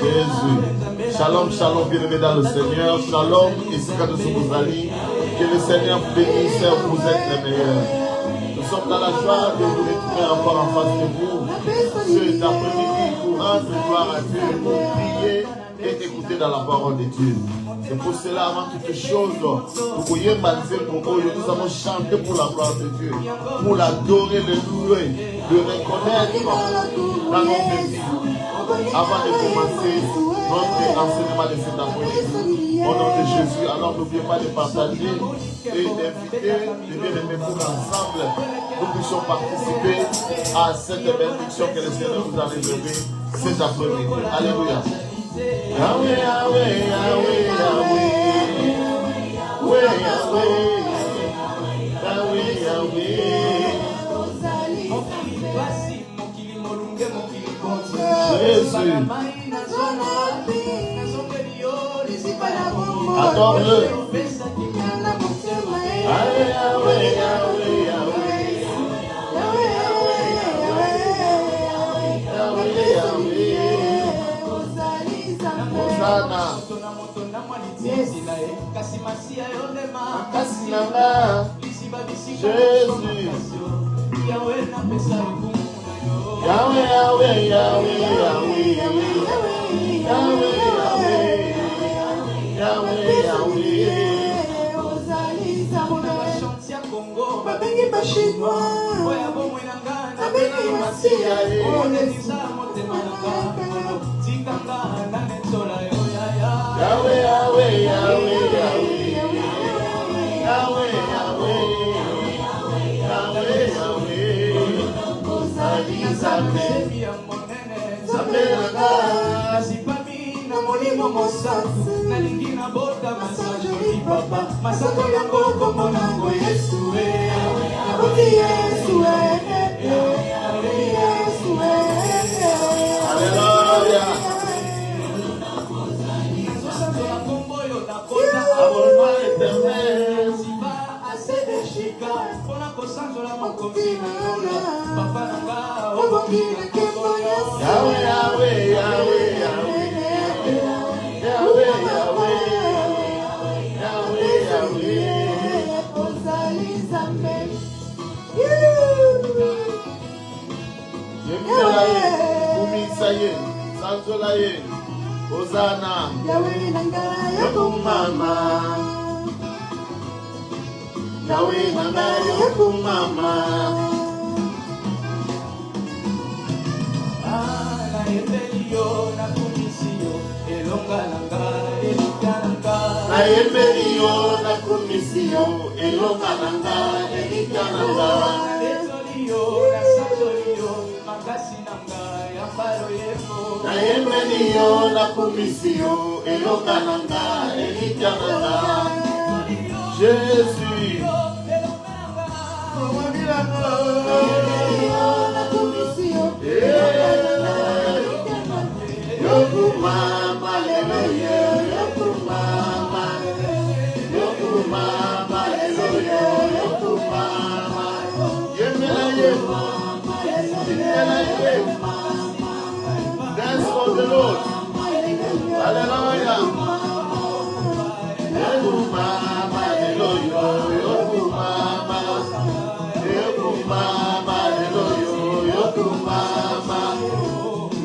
Jésus. Shalom, shalom, bien-aimés dans le Seigneur. Shalom, et c'est quand nous sommes allés. Que le Seigneur vous bénisse, vous êtes les meilleurs. Nous sommes dans la joie de vous retrouver encore en face de vous. Ce après-midi pour rendre gloire à Dieu, pour prier et écouter dans la parole de Dieu. C'est pour cela, avant toute chose, nous voyez nous avons chanté pour la gloire de Dieu, pour l'adorer, le louer, le reconnaître dans notre vie. Avant de commencer notre enseignement de cet après-midi, au nom de Jésus, alors n'oubliez pas de partager et d'inviter les bien-aimés pour qu'ensemble nous puissions participer à cette bénédiction que le Seigneur nous a réservée cet après-midi. Alléluia. Yahweh, Yahweh, Yahweh, Yahweh, Yahweh, Yahweh, Jésus, adore-le. Yahweh, Yahweh, Yahweh, Hosanna. Jésus. Yahweh, Yahweh, Yahweh, Yahweh, Yahweh, Yahweh, Yahweh, Yahweh. Yahweh, Yahweh, Yahweh, Yahweh, Yahweh, Yahweh, Yahweh, Ozali Zambe, Zambe Nanga, Sipamina molimo mosafu, nalingi na bota masajoli papa, masako yango komo nango Yesue, aboti Yesue, aboti Yesue, Alleluia. Abonnement éternel, Yahweh, Yahweh, Yahweh, Yahweh, Yahweh, Yahweh, Yahweh, Ozali Zambe, Kumisaye, Sanzolaye, Hosanna, Yahweh Nanga, Yakumama, Yahweh Nanga, Yakumama. Na Emelio, na Kumisio, Elonga Nanga, Elikananga. Na Emelio, na Kumisio, Elonga Nanga, Elikananga. Na Etolio, na Satolio, Makasi Nanga, Yambaro Yefo. Na Emelio, na Kumisio, Elonga Nanga, Elikananga. Jésus. Yokumama, Hallelujah, Yokumama, Yokumama, Hallelujah, Yokumama, dance for the Lord, Hallelujah, Yokumama, Hallelujah, Yokumama, Yokumama, Hallelujah, Yokumama,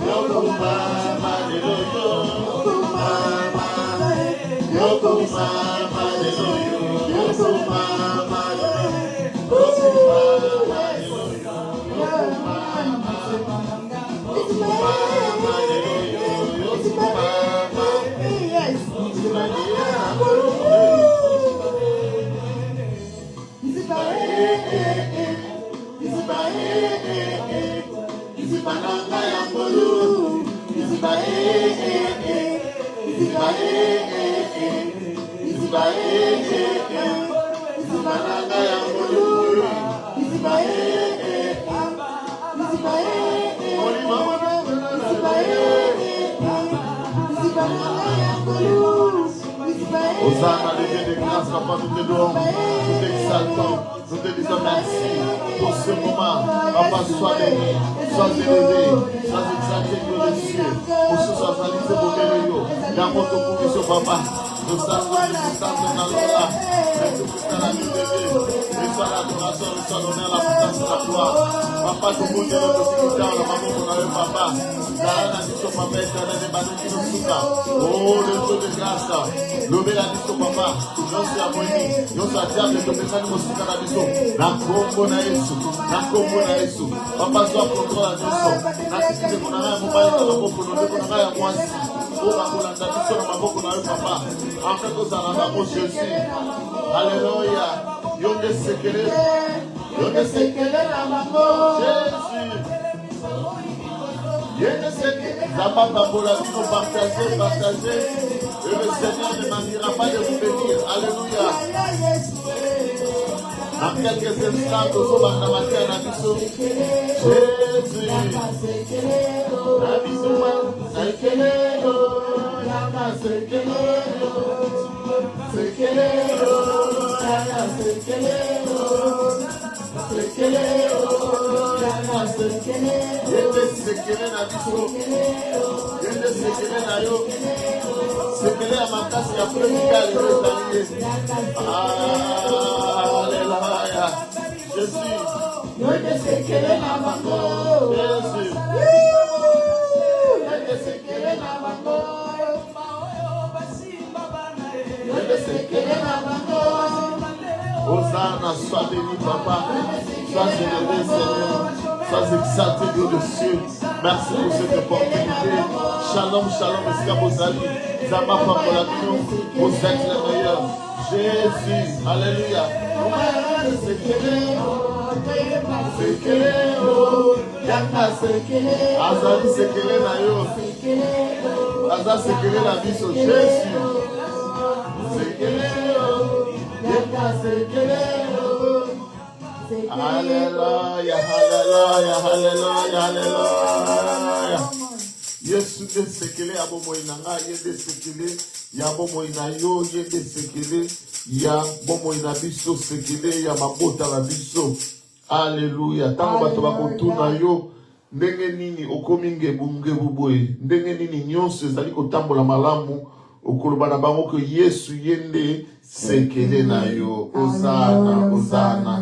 Yokumama, Yokumama, Yokumama, Hosanna, le Dieu de grâce, papa, nous te louons, nous t'exaltons, nous te disons merci pour ce moment. Papa, sois béni, sois élevé, sois exalté, glorifié, pour ce soit réalisé pour Yango tokumiso papa. Nous savons dans l'Ola. Mais tout ce qu'on a mis bébé. Et soit l'adoration, nous soit l'honneur, la puissance, la gloire. Papa, tout le monde est notre sécuritaire, la maman, mon ami, papa. Dans la mission, papa, éternel, des bâtons qui nous soutiennent. Oh, le Dieu de grâce. Levez la mission, papa. Non, c'est à moi, non, c'est à diable, le message nous soutient la mission. La combo na Yesu. La combo na Yesu. Papa, soit contrôle la mission. La sécurité qu'on a un moment, dans le monde, qu'on a un mois. Oh, ma colanda, nous sommes à beaucoup na papa. En fait, nous allons à Jésus. Alléluia. Yonde sekele. Yonde sekele la maman. Jésus. Yonde sekele. Zapa papola, nous partager. Et le Seigneur ne m'ennuiera pas de vous bénir. Alléluia. En quelques instants, nous sommes en amateur à Nabiso. Jésus. Nabiso, sekele. Yama sekele. Hosanna, sois béni, papa. Sois élevé, Seigneur. Sois exalté, Dieu de cieux. Merci pour cette opportunité. Shalom, shalom, escabozali. Zama, papa, vous êtes le meilleur. Jésus, alléluia. Azali sekele na yo. Azali sekele na biso. Jésus. Sekele yo. Alléluia, alléluia, alléluia, alléluia. Yesu de sekele ya bomo inanga, yende sekele ya bomo inayo, yende sekele ya bomo inabiso, sekele ya mabota la biso. Alléluia. Tango bato bakotuna yo, ndenge nini okomi ngebu boye, ndenge nini nyonso ezali kotambola malamu. Okoloba na bango que Yesu yende sekele na yo. Hosanna, Hosanna.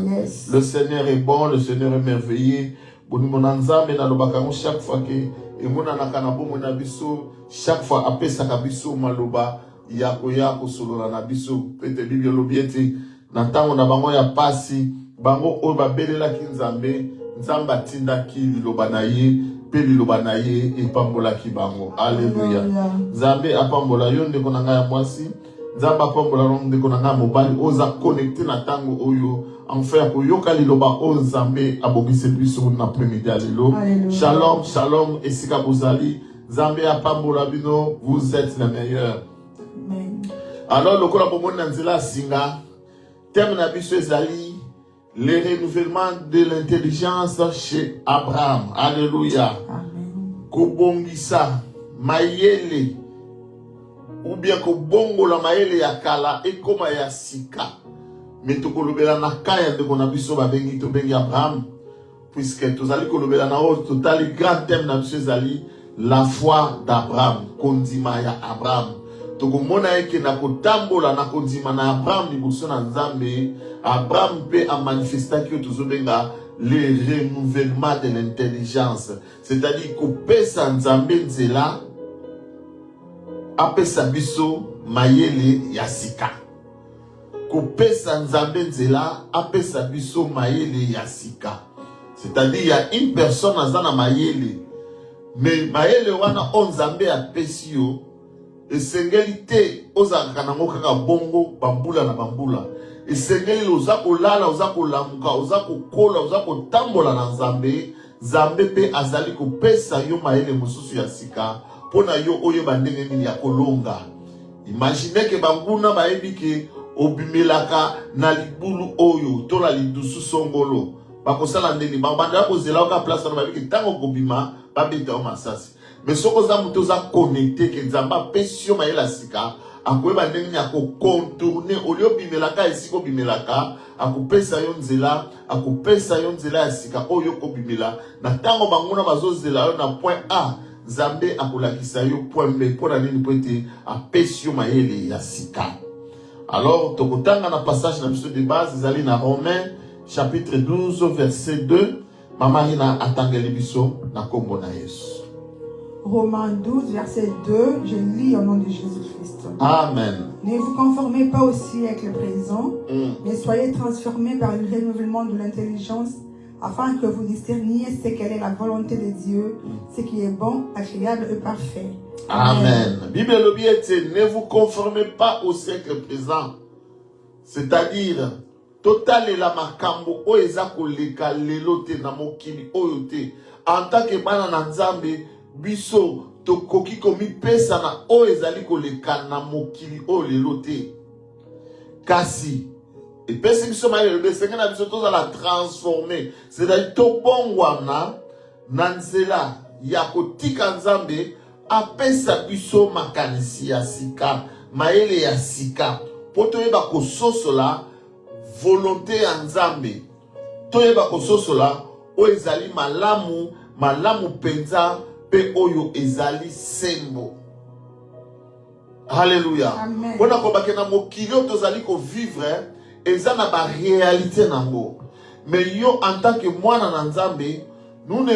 Le Seigneur est bon, le Seigneur est merveilleux. Boni monanzambe na lobaka chaque fois que emona na kana bomo na biso, chaque fois apesaka biso maloba yako solola na biso. Pete Bible lobiete na ntango na bango ya pasi, bango oyo babelelaki Nzambe, Nzambe atindaki liloba na ye. Liloba na ye epambola kibango. Alléluia. Nzambe apambola yo ndeko na ngai ya mwasi. Nzambe apambola yo ndeko na ngai ya mobali. Oza connecté na tango oyo. Enfin koyoka liloba o Nzambe abobise biso na après-midi lelo. Shalom, shalom esika bozali. Nzambe apambola bino, vous êtes les meilleurs. Amen. Alors lokola bomoni na nzela singa, thème na biso ezali le renouvellement de l'intelligence chez Abraham. Alléluia. Amen. Kobongisa mayele ou bien kobongola mayele ya kala ekoma ya sika. Mais tokolobela na kaya de konabiso babengi to bengi Abraham, puisque tozali kolobela na o total grand thème na biso ezali la foi d'Abraham, kondima ya Abraham. Tokomona eke na kotambola na kondima na Abraham liboso na Nzambe. Abraham peut a manifesté que tozobenga le renouvellement de l'intelligence, c'est-à-dire kopesa Nzambe nzela apesa biso mayele ya sika. Kopesa Nzambe nzela apesa biso mayele ya sika, c'est-à-dire il y a une personne azana mayele, mais mayele wana on Nzambe apesi yo esengeli te ozaka nango kaka bongo bambula na bambula. Esengeli oza kolala, oza kolamuka, oza kokola, oza kotambola na Nzambe. Nzambe pe azali kopesa yo mayele mosusu ya sika pona yo oyo bandenge nini ya kolonga. Imaginez que banguna baebi ke obimelaka na libulu oyo to la lidusu songolo bakosala ndeni banda kozela oka place na babi ke tango kobima babeta o masasi. Mais ce que vous avez connecté, que vous avez péché à sika, vous avez contourné, au lieu de bimelaka et siko bimelaka, vous avez péché nzela, vous avez péché nzela et sika, au lieu de bimela. Na tango banguna bazo zela na point A, Nzambe akolakisa yo poembe pona nini po ete apesi yo mayele ya sika. Alors tokotanga na passage na biso de base ezali na Romains chapitre 12 verset 2. Mama Rina atangeli biso na kombo na Yesu. Romains 12 verset 2, je lis au nom de Jésus-Christ. Amen. Ne vous conformez pas au siècle présent, mais soyez transformés par le renouvellement de l'intelligence, afin que vous discerniez ce qu'elle est la volonté de Dieu, ce qui est bon, agréable et parfait. Amen. Bible dit, ne vous conformez pas au siècle présent. C'est-à-dire, total et la makambo o ezako leka lelote na mokili oyote. En tant que bana na nzambe, biso tokoki komi pesa na o ezali koleka na mokili o lelote. Kasi et pesi biso ma le besenga na biso toza la transformer. C'est-à-dire to bongwana na nzela ya kotika nzambe apesa biso makanisi ya sika, maele ya sika. Poto yeba kososola volonté ya nzambe. To yeba kososola o ezali malamu penza pe oyo ezali sembo. Alléluia. Pona ko bakena mokili o tozali ko vivre ezana ba réalité nango. Mais yo en tant que mwana na nzambe, nous ne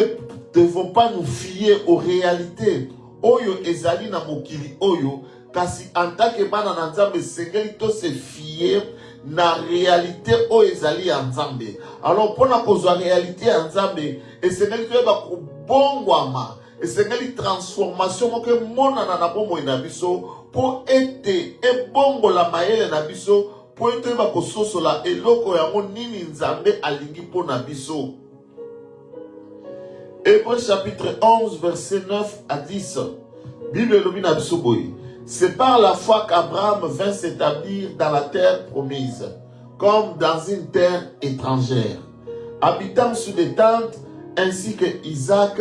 devons pas nous fier aux réalités. Oyo ezali na mokili oyo, kasi en tant que bana na nzambe sengeli to se fier na réalité oyo ezali ya nzambe. Alors pona kozwa réalité ya nzambe, esengeli to yeba kobongwama, esengeli transformation moko monana na bomoi na biso po ete ebongola mayele na biso po ete yeba kososola eloko yango nini nzambe alingi po na biso. Hébreux chapitre 11 verset 9 à 10. Bible lobi na biso boye. C'est par la foi qu'Abraham vint s'établir dans la terre promise, comme dans une terre étrangère, habitant sous des tentes, ainsi que Isaac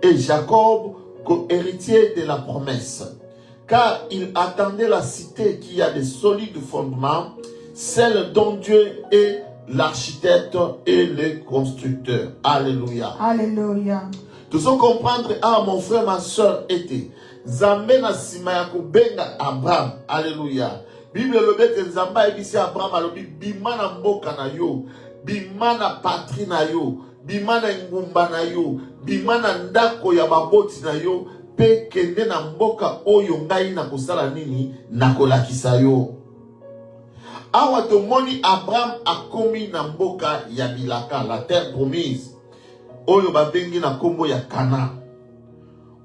et Jacob, co-héritiers de la promesse. Car il attendait la cité qui a des solides fondements, celle dont Dieu est l'architecte et le constructeur. Alléluia. Alléluia. Tout ça comprendre, mon frère, ma soeur, était. Nzambe na sima ya kubenga Abraham. Alléluia. Bible lobete nzamba ebisi Abraham alobi bima na mboka na yo, bima na patrie na yo, bima na ngumba na yo, bima na ndako ya baboti na yo, pe kende na mboka oyo ngai na kosala nini na kolakisa yo. Awa tomoni Abraham akomi na mboka ya bilaka, la terre promise, oyo babengi na kombo ya Kana.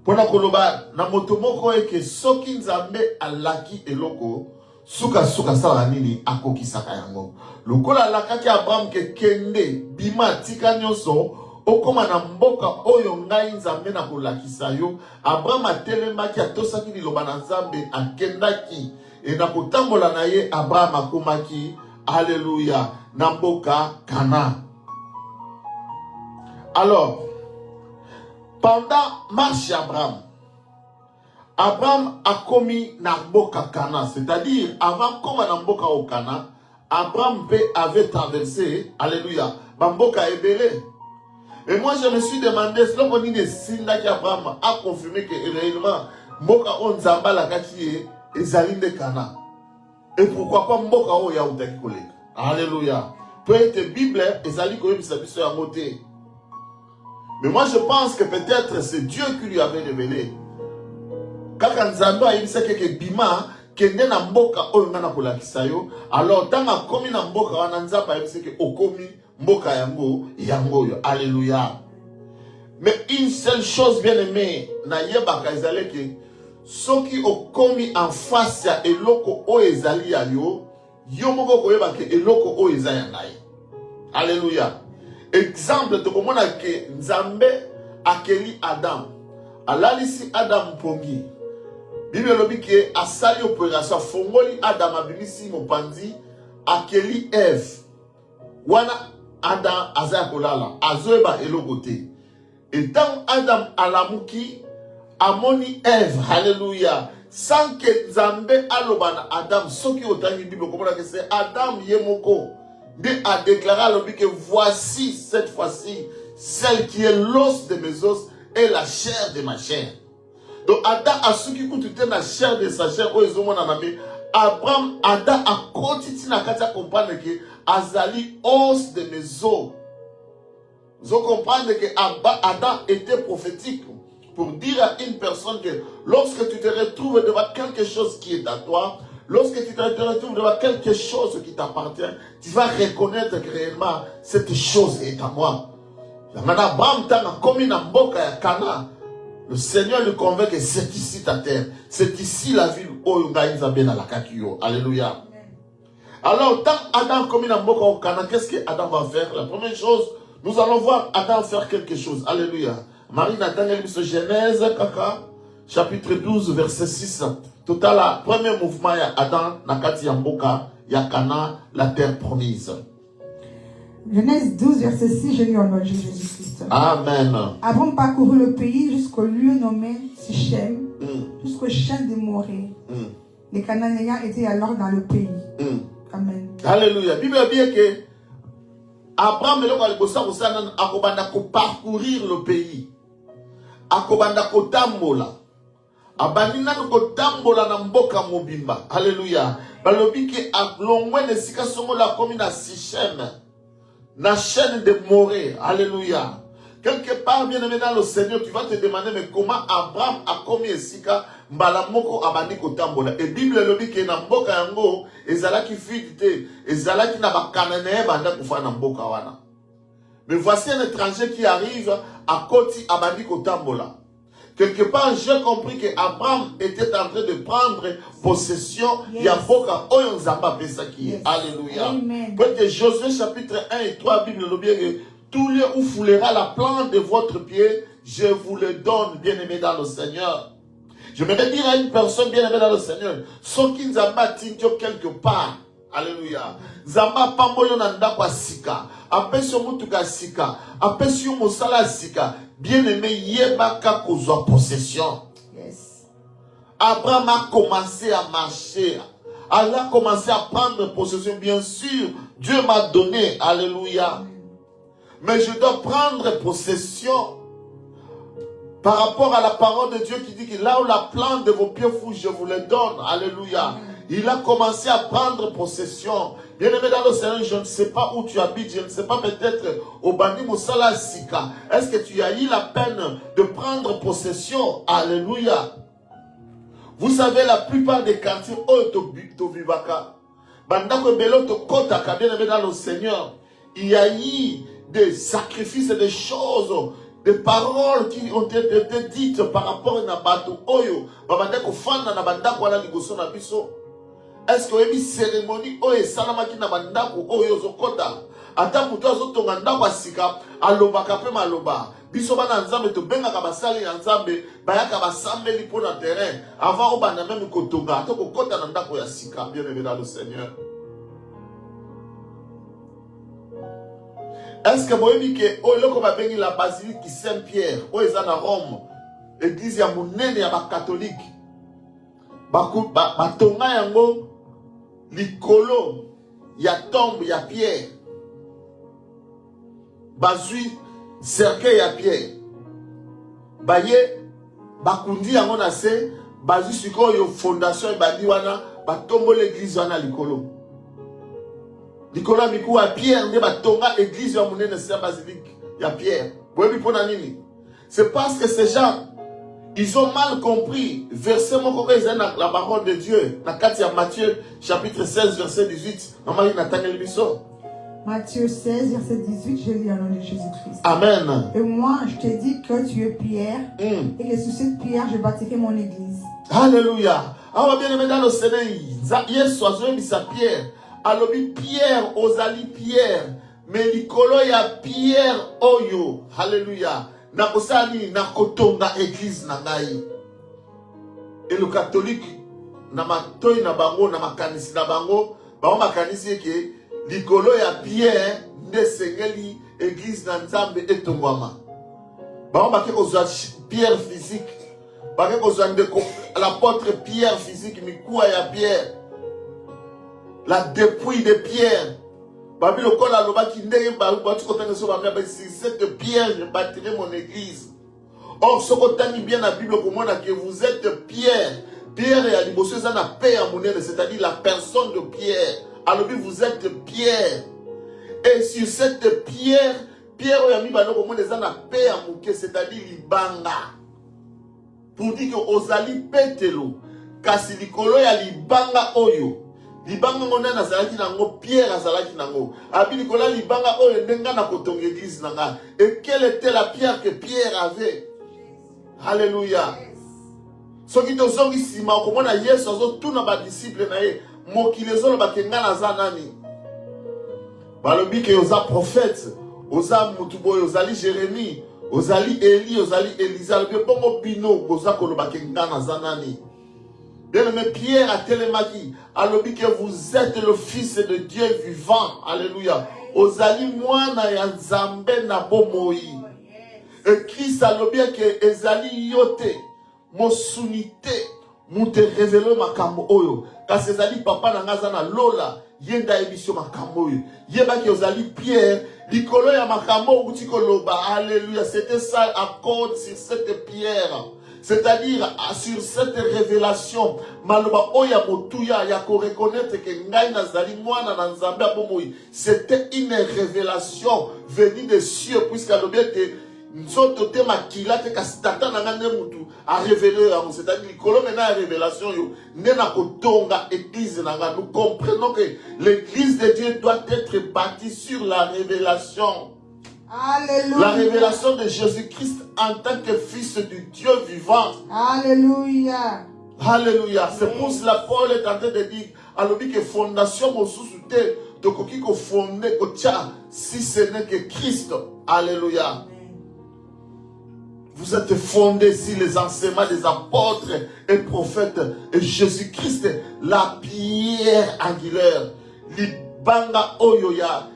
Pona koloba na moto moko eke soki nzambe alaki eloko suka sala nini akokisaka yango. Lokola alakaki Abraham ke kende bima tika nyonso okoma na mboka oyo ngai nzambe na kolakisa yo. Abraham atelemaki atosaki liloba na nzambe akendaki e na kotambola na ye Abraham akomaki alléluia na mboka Kana. Alors pendant marche Abraham a commis na mboka Kana, c'est-à-dire avant comme na mboka au Kana, Abraham avait traversé, alléluia, mboka ebele. Et moi je me suis demandé, c'est là qu'on dit des signes qu'Abraham a confirmé que réellement mboka on zamba la kaki ezali de Kana. Et pourquoi pas mboka o ya utaki koleka. Alléluia. Peut-être Bible ezali ko yebisa biso ya moté. Mais moi je pense que peut-être c'est Dieu qui lui avait révélé. Kaka nzambe ayebisa keke bima kende na mboka oyo ngana kolakisa yo. Alors tanga komi na mboka wana nzambe ayebisa ke okomi mboka yango yo. Alléluia. Mais une seule chose bien aimée na yebaka ezali ke soki okomi en face ya eloko oyo ezali ya yo, yo moko koyeba ke eloko oyo eza ya ngai. Alléluia. Exemple de comment que Nzambe akeli Adam. Alalisi Adam pongi. Bible lobi ke asali opération fongoli Adam abimisi mopandi akeli Eve. Wana Adam azaya kolala azoeba elokote. Et tant Adam alamuki amoni Eve. Alléluia. Sans que Nzambe alobana Adam soki otangi Bible komona que c'est Adam yemoko. Dieu a déclaré à l'homme que voici cette fois-ci celle qui est l'os de mes os et la chair de ma chair. Donc Adam a su qui coûte la chair de sa chair. Abraham, Adam a continué à comprendre que Azali os de mes os. Vous comprenez que Adam était prophétique pour dire à une personne que lorsque tu te retrouves devant quelque chose qui est à toi, lorsque tu te retrouves devant quelque chose qui t'appartient, tu vas reconnaître que réellement cette chose est à moi. Le Seigneur lui convainc que c'est ici ta terre, c'est ici la ville où Alléluia. Alors, tant Adam commis dans Mboka au Cana, qu'est-ce que Adam va faire? La première chose, nous allons voir Adam faire quelque chose. Alléluia. Marie Nathan, Genèse, chapitre 12, verset 6. Total, premier mouvement, il y a Adam, Nakati Yamboka, il y a Cana, la terre promise. Genèse 12, verset 6, je lis au nom de Jésus-Christ. Amen. Abraham parcourut le pays jusqu'au lieu nommé Sichem, jusqu'au champ de Morée. Les Cananéens étaient alors dans le pays. Amen. Alléluia. Bible dit que Abraham a parcourir le pays. Akobanda kotambola. Abanina kotambola na mboka mobimba. Alléluia. Balobi ke aglongwe ne sika songo la commune Sichem. La chaîne de Morée. Alléluia. Quelque part, bien aimé dans le Seigneur, tu vas te demander, mais comment Abraham a commis Sika, Mbalamoko abandi kotambola. Et Bible le dit que na mboka yango, ezala ki fidite, ezala ki na bakanané banda kufa na mboka wana. Mais voici un étranger qui arrive à Koti abandi kotambola. Quelque part, j'ai compris que Abraham était en train de prendre possession de Mboka Oyo Nzamba Pesaki. Alléluia. Parce Josué chapitre 1 et 3, Bible le dit que tout lieu où foulera la plante de votre pied, je vous le donne, bien-aimé dans le Seigneur. Je vais dire à une personne bien-aimée dans le Seigneur, ceux qui Nzamba tinto quelque part, alléluia. Nzamba pamboyo nanda kwa sika, apesio mutuka sika, apesio mosala sika, bien-aimé yebaka kozwa possession. Yes. Abraham a commencé à marcher. Elle a commencé à prendre possession. Bien sûr, Dieu m'a donné, alléluia. Mais je dois prendre possession par rapport à la parole de Dieu qui dit que là où la plante de vos pieds fouille, je vous le donne. Alléluia. Il a commencé à prendre possession. Bien-aimé dans le Seigneur, je ne sais pas où tu habites, je ne sais pas peut-être au Bani Moussala Sika. Est-ce que tu as eu la peine de prendre possession? Alléluia. Vous savez, la plupart des quartiers, Otobibaka, Bandako Beloto Kotaka, bien-aimé dans le Seigneur, il y a eu des sacrifices, des choses, des paroles qui ont été dites par rapport à Nabato Oyo, Babandako Fana, Nabandako Ala Ligoso Nabiso. Est-ce qu'il y a une cérémonie Oye Salamaki Nabandako Oyo Zokota? Ata muto azotonga ndako asika alobaka pe maloba biso bana nzambe to benga ka basali ya nzambe bayaka basambeli pour na terrain avant obana même kotonga to kokota na ndako ya sika. Bien aimé dans le Seigneur, est-ce que boyebi ke oloko ba bengi la basilique Saint-Pierre o eza na Rome, église ya monene ya ba catholique batonga yango likolo ya tombe ya Pierre, bazui cercueil ya Pierre, baye bakundi yango na se bazui sikoyo fondation ebandi wana batombo l'église wana likolo likolo miku ya Pierre nde batonga église ya monene se basilique ya Pierre. Boyebi pona nini? C'est parce que ces gens ils ont mal compris verset moko la parole de Dieu na kati ya Matthieu chapitre 16 verset 18. Maman inatangeli biso Matthieu 16, verset 18, je lis au nom de Jésus-Christ. Amen. Et moi, je te dis que tu es Pierre, et que sur cette pierre, je bâtirai mon église. Alléluia. Ah, bien aimé dans le Seigneur, Yesu azobisa Pierre. Alobi Pierre, ozali Pierre. Mais likolo ya Pierre oyo. Alléluia. Nakosani nakotonga église na ngai. Et le catholique, na matoi na bango, na makanisi na bango, bango makanisi eke likolo ya Pierre nde sengeli église na Nzambe etongwama. Bango bake kozwa Pierre physique, bake kozwa ndeko l'apôtre Pierre physique, mikuwa ya Pierre, la dépouille de Pierre. Babi lokola loba ki ndenge ba tu kotanga so ba si cette pierre je bâtirai mon église. Or, ce qu'on dit bien dans la Bible, comment que vous êtes Pierre. Pierre et Alibosso, ça n'a pas à monnaie, c'est-à-dire la personne de Pierre. Alors, vous êtes Pierre. Et sur cette pierre, Pierre et Ami Bano, comment les gens n'a pas à mouquer, c'est-à-dire Libanga. Pour dire que Ozali Petelo, kasi likolo ya Libanga Oyo. Libanga ngona na zalaki nango, Pierre a zalaki nango. Abi likola Libanga Oyo, nenga na kotong église nanga. Et quelle était la pierre que Pierre avait? Alléluia. Ce qui te sont ici, ma comment na Yesu azo tout na ba disciple na ye, mokilezo na ba kenga na zanani. Balobi ke oza prophète, oza mutuboy, ozali Jérémie, ozali Élie, ozali Élisa, le bongo bino, oza koloba kenga na zanani. Bien-aimé, Pierre a télémaki, alobi que vous êtes le fils de Dieu vivant. Alléluia. Ozali mwana ya Nzambe na bomoi. Et Christ alobi que ezali yote. Mosunite mute révélé makambo oyo kasi ezali papa na ngaza na lola yenda émission makambo oyo yeba ki ozali Pierre likolo ya makambo uti koloba. Alléluia. C'était ça à cause sur cette pierre, c'est-à-dire sur cette révélation maloba oya motuya ya ko reconnaître que ngai nazali mwana na Nzambe abomoyi. C'était une révélation venue des cieux, puisque alobi que nzoto te makila te kasi tata na ngane mutu a révélé yango, c'est-à-dire likolo mena ya révélation yo nena kotonga église nanga. Nous comprenons que l'église de Dieu doit être bâtie sur la révélation. Alléluia. La révélation de Jésus-Christ en tant que fils du Dieu vivant. Alléluia. Alléluia. C'est pour cela Paul est en train de dire alobi que fondation mosusu te tokoki ko fonder ko tia si ce n'est que Christ. Alléluia. Vous êtes fondés sur les enseignements des apôtres et prophètes et Jésus-Christ, la pierre angulaire. Libanga oyo ya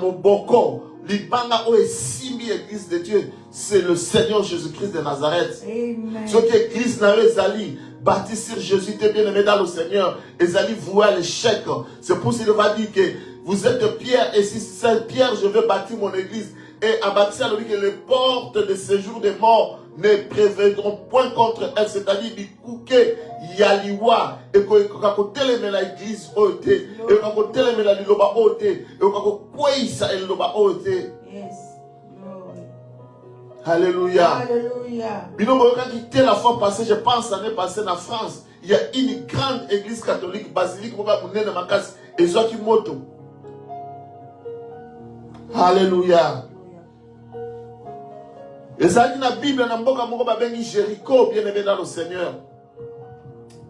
moboko. Libanga oyo simbi église de Dieu. C'est le Seigneur Jésus-Christ de Nazareth. Amen. Ce que Christ n'avait zali, bâti sur Jésus, t'es bien aimé dans le Seigneur. Et zali vouer à l'échec. C'est pour ça qu'il va dire que vous êtes pierre et si c'est pierre, je vais bâtir mon église. Et à bâtir lui que les portes de séjour des morts ne prévaudront point contre elle, c'est-à-dire bikuke yaliwa et ko teleme la église ote et ko teleme la liloba ote et ko kwisa el loba ote. Yes. Alléluia. Alléluia. Bino boyoka qui la fois passée, je pense l'année passée en France, il y a une grande église catholique basilique moka munene makasi ezwaki moto. Alléluia. Et ça dit dans la Bible, dans mboka moko babengi Jéricho, bien aimé dans le Seigneur.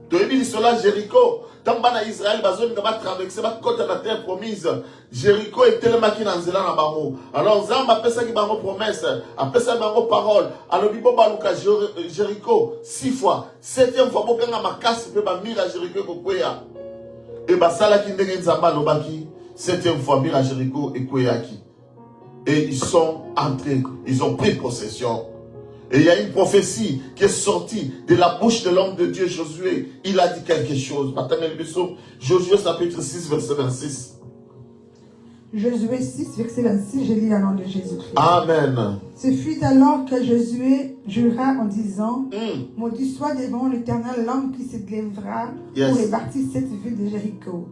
Tu as dit cela Jéricho, tant bana Israël bazoni ka ba traverser ba côté de la terre promise. Jéricho est tellement qui dans zela na bango. Alors Nzamba pesa ki bango promesse, apesa bango parole. Alors bibo baluka Jéricho 6 fois. 7e fois bokanga makasi pe ba mira Jéricho ko kweya. Et ba sala ki ndenge Nzamba lobaki, 7e fois mira Jéricho e kweyaki. Et ils sont entrés, ils ont pris possession. Et il y a une prophétie qui est sortie de la bouche de l'homme de Dieu, Josué. Il a dit quelque chose. Josué chapitre 6, verset 26. Josué 6, verset 26, je lis le nom de Jésus-Christ. Amen. Ce fut alors que Josué jura en disant, maudit soit devant l'Éternel l'homme qui se lèvera pour les bâtir cette ville de Jéricho.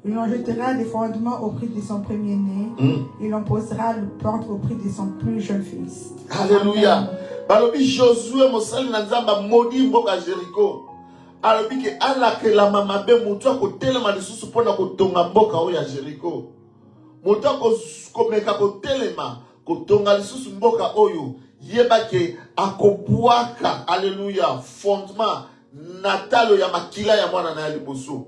Il en jettera des fondements au prix de son premier-né. Il en posera le porte au prix de son plus jeune fils. Alléluia. Balobi Josué mosali na Nzamba maudit mboka Jéricho. Alobi ke ala ke la mama be mutu akotelema lisusu pona kotonga mboka oyo ya Jéricho. Mutu akomeka kotelema kotonga lisusu mboka oyo yeba ke akobwaka. Alléluia. Fondement natalo ya makila ya mwana na ya liboso.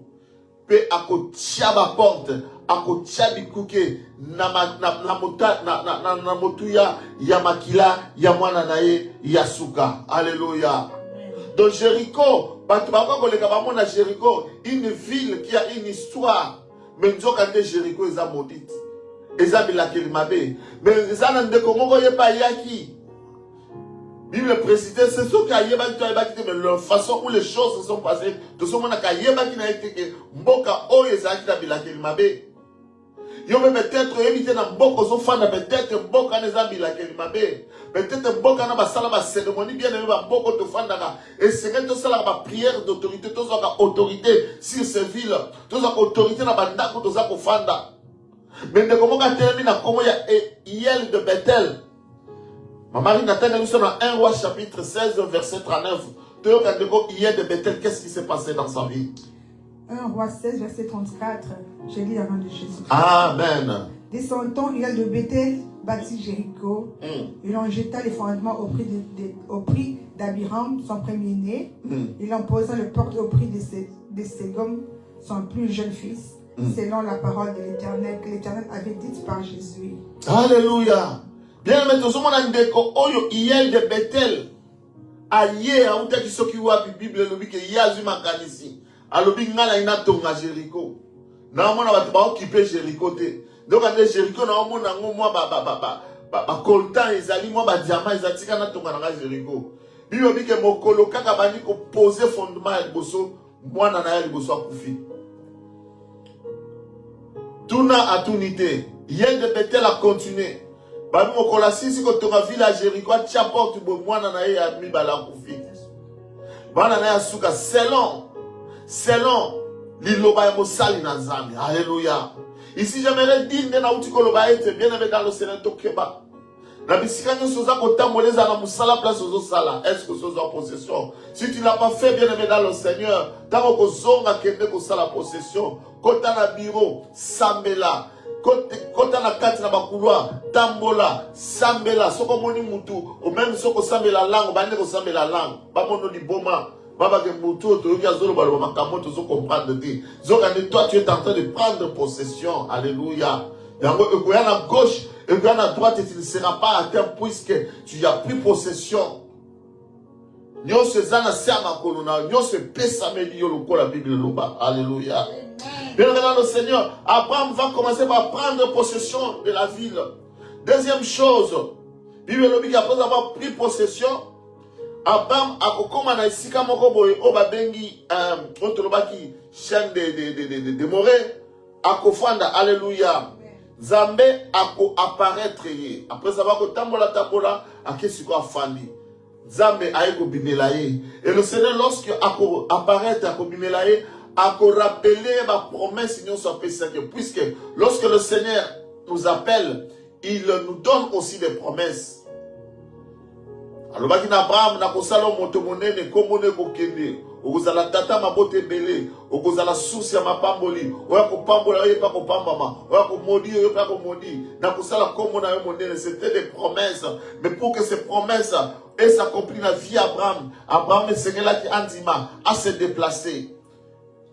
Pe akotia ba porte, akotia bikuke na motuya ya makila ya mwana na ye yasuka. Alléluia. Donc Jéricho, Jéricho, une ville qui a une histoire. Mais nous avons Jéricho, ils ont maudit. Ils ont bilakeli mabe. Mais ils ont dit comment il n'y a pas yaki. Bible précise, c'est ce qu'il y a mais la façon où les choses se sont passées, de ce moment qu'il y a mboka oyo ezaki na bilakeli mabe. Yo peut-être éviter na mboko zo fanda peut-être mboka na zambi la kelimabe. Peut-être mboka na basala ba cérémonie bien aimé ba mboko to fanda ka. Et c'est que to sala ba prière d'autorité, to za ka autorité sur ces villes. To za ka autorité na bandako to za ko fanda. Mais de comment ka termine na comment ya Hiel de Bethel. Ma Marie Nathalie nous sommes dans 1 Roi chapitre 16 verset 39. To ka de ko Hiel de Bethel, qu'est-ce qui s'est passé dans sa vie? 1 Roi 16 verset 34. Je lis avant de Jésus. Amen. Descendant, Hiel de Bethel bâtit Jéricho. Il en jeta les fondements au prix d'Abiram, son premier-né. Il en posa le porte au prix de Ségom, son plus jeune fils, selon la parole de l'Éternel que l'Éternel avait dite par Jésus. Alléluia. Bien, mais tout le monde a dit que Hiel de Bethel, aïe, à outa qui s'occupe de la Bible, le bique Yazu Makanisi. Alors, ngala ina tonga Jéricho. Na mona ba ba occuper Jéricho te. Donc ande Jéricho na mona ngomwa ba coltan ezali mo ba diamant ezatika na tonga na Jéricho. Biyo bike mokolo kaka bani ko poser fondement ya liboso mwana na ya liboso akufi. Tuna atunité. Hiel de Bethel a continué. Babi mokola sisi ko tonga village Jéricho tia porte bo mwana na ya mi bala akufi. Bana na ya suka selon l'iloba ya mosali na nzambe. Alléluia. Ici j'aimerais dire na uti koloba ete bien aimé dans le Seigneur tokeba. Na bisika nyoso za kotamboleza na musala place ozo sala. Est-ce que sozo possession? Si tu l'as pas fait bien aimé dans le Seigneur, tango kozonga kende ko sala possession, kota na bureau, sambela. Kota na kati na bakouloir, tambola, sambela, soko moni mutu, ou même soko sambela langue, bande ko sambela langue, ba mono liboma. Baba que mutu to yoki azolo balo makamoto zo comprendre dit. Zokane toi tu es en train de prendre possession. Alléluia. Yango ekoya na gauche, ekoya na droite et tu ne seras pas atteint puisque tu as pris possession. Nyo se zana sama kolona, nyo se pesa melio loko la Bible loba. Alléluia. Bien dans le Seigneur, Abraham va commencer par prendre possession de la ville. Deuxième chose, Bible lobi après avoir pris possession, Abraham akokoma na isika moko boye o babengi otolobaki chaîne de Morée akofanda. Alléluia. Zambe ako apparaître ye. Après ça va ko tambola akesiko afandi. Zambe aiko bimelaye. Et le Seigneur lorsque ako apparaître ako bimelaye ako rappeler ma promesse nous soit que puisque lorsque le Seigneur nous appelle, il nous donne aussi des promesses. Alors, Abraham na kosala moto monene komone kokende okozala tata mabote belé okozala source ya mapamboli oya kopambola oya pa kopambama oya komodi oya pa komodi na kosala komona yo monene. C'était des promesses, mais pour que ces promesses aient s'accompli la vie Abraham le Seigneur là qui andima à se déplacer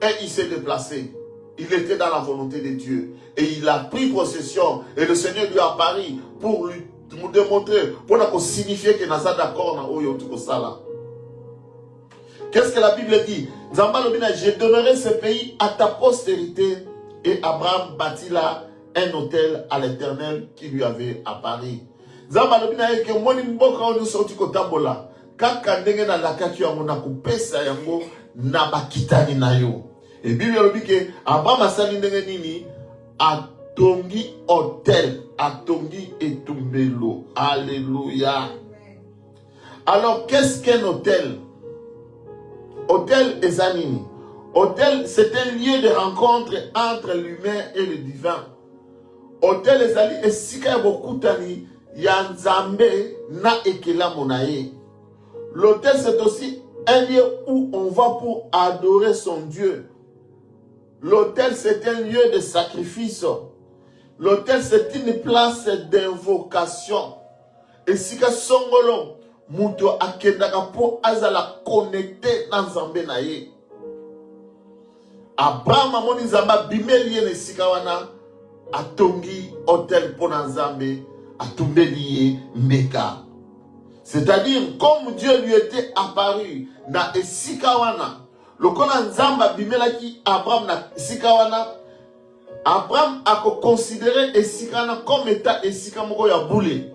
et il s'est déplacé. Il était dans la volonté de Dieu et il a pris possession et le Seigneur lui a apparu pour lui nous démontrer, pour signifier que nous sommes d'accord dans le sala. Qu'est-ce que la Bible dit? Je donnerai ce pays à ta postérité. Et Abraham bâtit là un hôtel à l'Éternel qui lui avait apparu. Zambalobina que moni mboka onu sorti ko tambola. Kaka ndenge na lakaki ya mona kupesa yango na bakitani na yo. Et Bible lobi que Abraham asali ndenge nini atongi hôtel, atongi etumbelo. Alléluia. Alors qu'est-ce qu'un hôtel? Hôtel est anime. Hôtel, c'est un lieu de rencontre entre l'humain et le divin. Hôtel est ali esika bokutani ya nzambe na ekela monaye. L'hôtel c'est aussi un lieu où on va pour adorer son Dieu. L'hôtel c'est un lieu de sacrifice. L'hôtel c'est une place d'invocation. Esika songolo muto akendaka po azala connecté na nzambe na ye. Abraham amoni nzamba bimeli ye nesika wana atongi hôtel po na nzambe atumbeli ye mbeka. C'est-à-dire comme Dieu lui était apparu na esika wana lokola nzamba bimelaki Abraham na esika wana, Abraham a considéré esika wana comme état esika moko ya boule.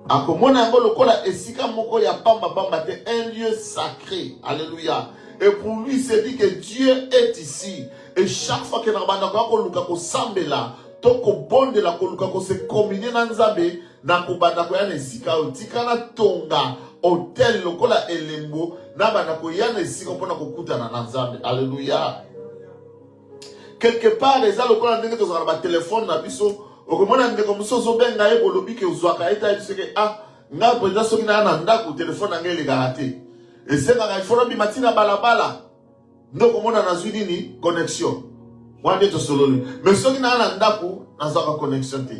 Akomona yango lokola esika moko ya pamba pamba te, un lieu sacré. Alléluia. Et pour lui, c'est dit que Dieu est ici. Et chaque fois que nous avons luka ko sambela, toko bonde la koluka ko se combiner na nzambe na kobanda ko ya na esika otika na tonga hôtel lokola elembo na banda ko ya na esika mpona kokutana na nzambe. Alléluia. Quelque part eza lokola ndenge tozala ba téléphone na biso okomona ndeko mosusu benga ye bolobi ke ozwaka eta biso ke nga président soki na ndako téléphone na ngeli garanti esengaka ifona bimatina balabala ndoko mona nazwi nini connexion wande to sololi mais soki na ndako nazwaka connexion te.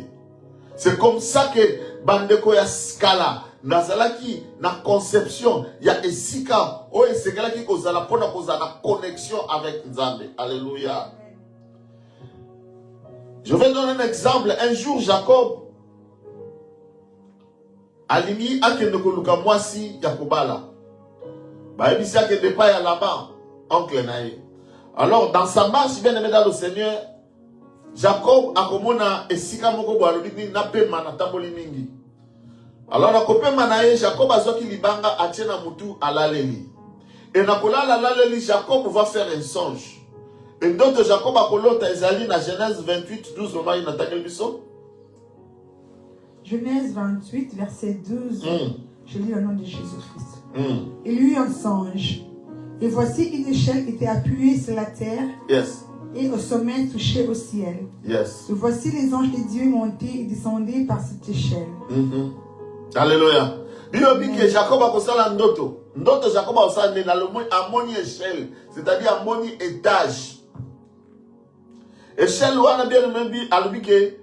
C'est comme ça que bandeko ya skala nazalaki na conception ya esika o esengelaki kozala pona kozala na connexion avec Nzambe. Alléluia. Je vais donner un exemple. Un jour Jacob alimi akende koluka mwasi ya kobala baebisi akende pa ya Laban oncle naye. Alors dans sa marche bien aimé dans le Seigneur, Jacob akomona esika moko bo alobi ni napema na tamboli mingi. Alors na kopema na ye Jacob azoki libanga atie na mutu alaleli. Et na kolala laleli Jacob va faire un songe. Et d'autres Jacob akolota ezali na Genèse 28 12 romain na tangel biso. Genèse 28 verset 12. Je lis le nom de Jésus-Christ. Il eut un songe. Et voici une échelle était appuyée sur la terre. Yes. Et au sommet touché au ciel. Yes. Et voici les anges de Dieu montaient et descendaient par cette échelle. Alléluia. Bilobi que Jacob a kosala ndoto. Ndoto Jacob a kosala na amoni échelle, c'est-à-dire amoni étage. Échelle wana bien même bi alobi que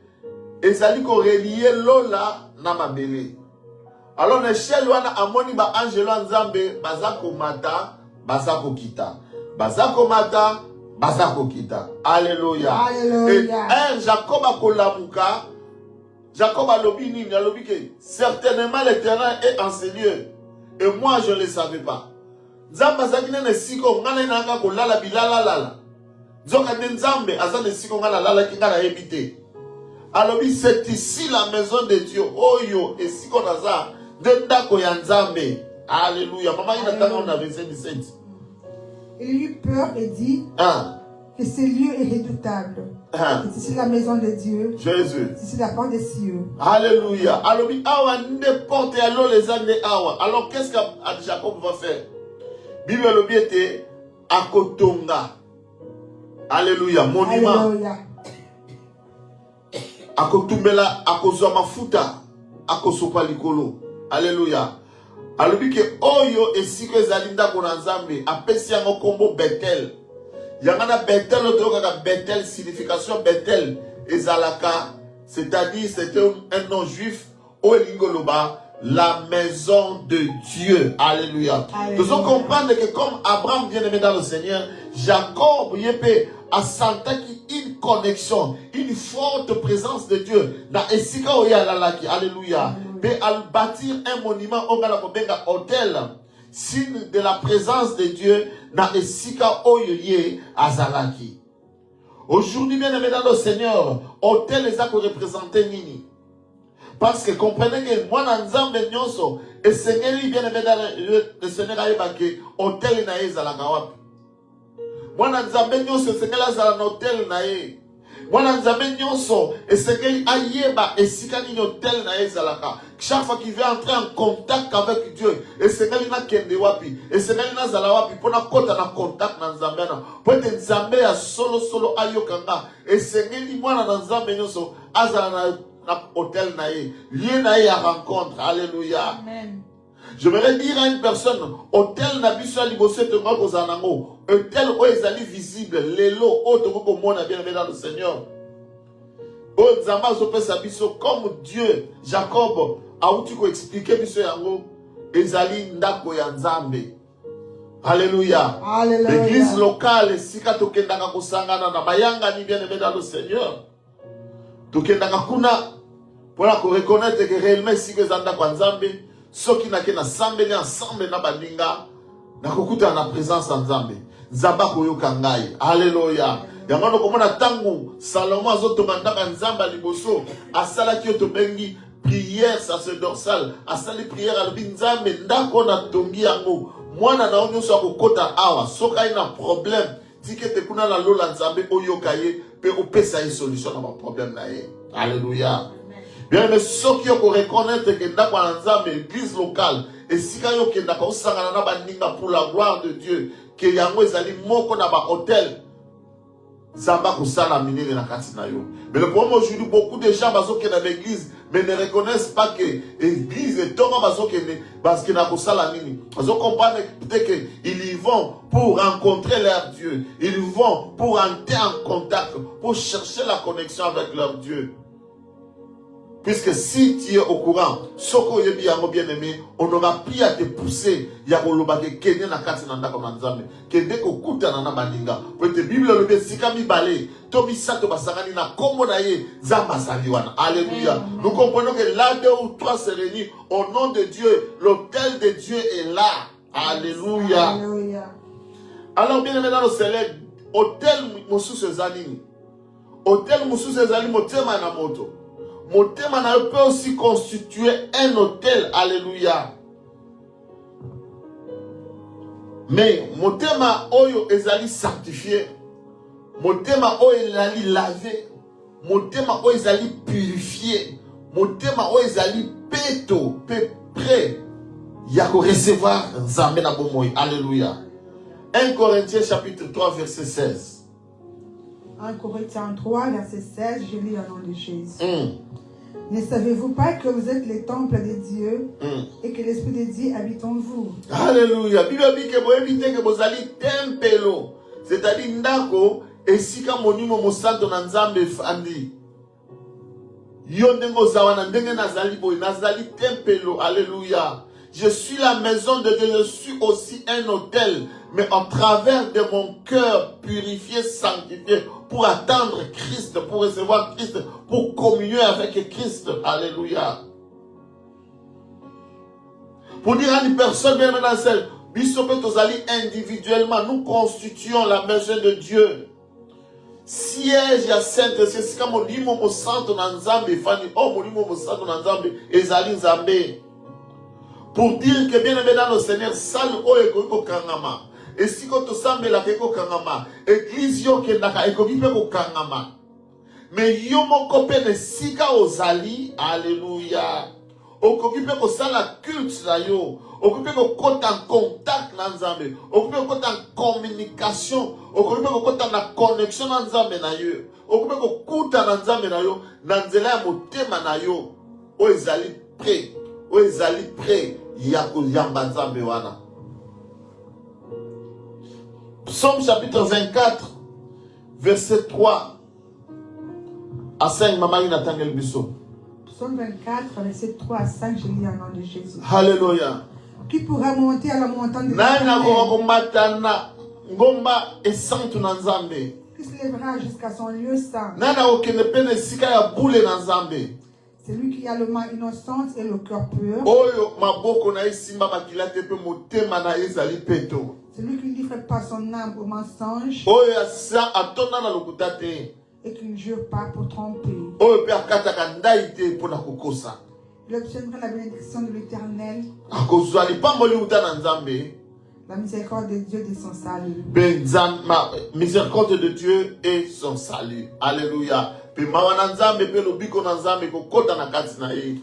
ezali ko relier lola na mabele. Alors échelle wana amoni ba angelo nzambe bazako mata, bazako kita. Bazako mata, bazako kita. Alléluia. Et un Jacob a kolamuka. Jacob a lobi nini, a lobi que certainement l'Éternel est en ce lieu. Et moi je ne le savais pas. Nzambe azakine ne siko ngana nanga ko lala bilala lala. Zoka nzambe azane siko ngana lala kingana ebité. Alobi c'est ici la maison de Dieu. Oyo et siko naza ndako ya nzambe. Alléluia. Maman il attend on a verset 17. Il eut peur et dit que ce lieu est redoutable. C'est ici la maison de Dieu. Jésus. C'est ici la porte des cieux. Alléluia. Alors, awa ne porte alors les années awa. Alors, qu'est-ce que Jacob va faire? Bible le était à Kotonga. Alléluia. Monument. Alléluia. À Kotumbela, à Kozoma Futa, à Kosopa Likolo. Alléluia. Alors, que Oyo et Siko Zalinda Konanzambe, à Pessiango Kombo Bethel. Yangana Bethel, autre Bethel, signification Bethel, Ezalaka, c'est-à-dire c'était un nom juif, Olingoloba, la maison de Dieu. Alléluia. Nous devons comprendre que comme Abraham bien aimé dans le Seigneur, Jacob a senti une connexion, une forte présence de Dieu. Dans Esika Oya Lalaki. Alléluia. Mais à bâtir un monument au Galakobenga hôtel. Signe de la présence de Dieu dans Esika Oyoye Azalaki. Aujourd'hui, bien aimé dans le Seigneur, hôtel les a représenté Nini. Parce que comprenez que moi, dans Nzambe Nyonso, et Seigneur, bien aimé dans le Seigneur, il hôtel na Ezalaka wapi. Moi, dans Nzambe Nyonso, Seigneur, Azala hôtel na e. Moi, dans Nzambe Nyonso, et Seigneur, Ayeba, et Sika Nini hôtel na Ezalaka. Chaque fois qu'il veut entrer en contact avec Dieu, et Seigneur il n'a kende wapi, et Seigneur il n'a zala wapi, pour na kota na contact na Nzambe na, pour être Nzambe ya solo ayokanga, et Seigneur il moi na Nzambe nyoso, azala na hôtel na ye, lié na ye à rencontre, alléluia. Amen. Je voudrais dire à une personne, hôtel na biso ya liboso te ngoko zanango, hôtel o ezali visible, lelo o to ko mona bien dans le Seigneur. O Nzamba zo pesa biso comme Dieu, Jacob a outi ko expliquer biso yango ezali ndako ya Nzambe. Alléluia. L'église locale sika tokendaka kosangana na bayanga ni bien aimé dans le Seigneur. Tokendaka kuna pour la reconnaître que réellement sika zanda kwa Nzambe, soki na ke na sambeli ensemble na baninga na kokuta na présence ya Nzambe. Nzamba koyoka ngai. Alléluia. Yangono komona tangu Salomon azotonga ndaka Nzamba liboso asalaki oto bengi prière sacerdotale, asali prière alobi Nzambe ndako na tongi yango mwana na onyo so akokota awa soka ina problème Tikete kuna la lola nzambe oyokaye pe opesa une solution à mon problème na ye. Alléluia. Bien mais ceux qui ont reconnaître que ndako na nzambe église locale et si ka yo kenda ko sangana na baninga pour la gloire de Dieu que yango ezali moko na ba hôtel Zamba kusala minene na kati na yo. Mais le problème aujourd'hui, beaucoup de gens qui sont dans l'église, mais ne reconnaissent pas que l'église est tombée parce qu'ils n'ont pas la mini. Ils comprennent peut-être qu'ils y vont pour rencontrer leur Dieu. Ils y vont pour entrer en contact, pour chercher la connexion avec leur Dieu. Puisque si tu es au courant, Soko Yebi Yango bien-aimé, on n'aura plus à te pousser. Yakoloba ke Kenya na kati na ndako manzambe. Kende ko kuta na maninga. Pour te Bible le be sikami balé. Tomi sato basangani na kombo na ye zamba saliwana. Alléluia. Nous comprenons que là 2 ou 3 se réunissent au nom de Dieu. L'autel de Dieu est là. Alléluia. Alléluia. Alors bien aimé dans le Seigneur, hôtel Moussou Sezanini. Hôtel Moussou Sezanini motema na moto. Motema na peut aussi constituer un hôtel. Alléluia. Mais motema oyo ezali sanctifié. Motema oyo ezali lavé. Motema oyo ezali purifié. Motema oyo ezali peto, prêt. Ya ko recevoir nzambe na bomoyi. Alléluia. 1 Corinthiens chapitre 3 verset 16. 1 Corinthiens 3 verset 16, je lis au nom de Jésus. Ne savez-vous pas que vous êtes les temples de Dieu et que l'Esprit de Dieu habite en vous? Alléluia. Bible dit que vous évitez que vous allez tempelo. C'est-à-dire ndako esika monimo mosanto na nzambe fandi. Yo ndengo zawana ndenge nazali boy nazali tempelo. Alléluia. Je suis la maison de Dieu, je suis aussi un hôtel, mais en travers de mon cœur purifié, sanctifié, pour attendre Christ, pour recevoir Christ, pour communier avec Christ. Alléluia. Pour dire à une personne, bien maintenant, celle, individuellement, nous constituons la maison de Dieu. Siège à Sainte, c'est comme on dit, mon santo nanzambe, fani, oh, mon santo nanzambe, ezali nzambe. Pour dire que bien aimé dans le Seigneur, salle o kangama. Et si quand tu sembles la kangama, église yo kendaka ekokipe ko kangama. Mais yo mon copain sika ozali, alléluia. Okokipe ko sala culte na yo. Okokipe ko kota en contact na nzambe. Okokipe ko kota en communication. Okokipe ko kota na connexion na nzambe na yo. Okokipe ko kuta na nzambe na yo. Na nzela ya motema na yo. O ezali prêt. O ezali prêt. Psaume chapitre 24 verset 3 à 5. Maman Natangel Bisso. Psaume 24 verset 3 à 5, je lis au nom de Jésus. Alléluia. Qui pourra monter à la montagne de l'Éternel? Qui se lèvera jusqu'à son lieu saint? C'est lui qui a le main innocente et le cœur pur. C'est lui qui ne livre pas son âme au mensonge. Et qui ne jure pas pour tromper. Il obtiendra la bénédiction de l'Éternel. La miséricorde de Dieu et son salut. Ma miséricorde de Dieu et son salut. Alléluia.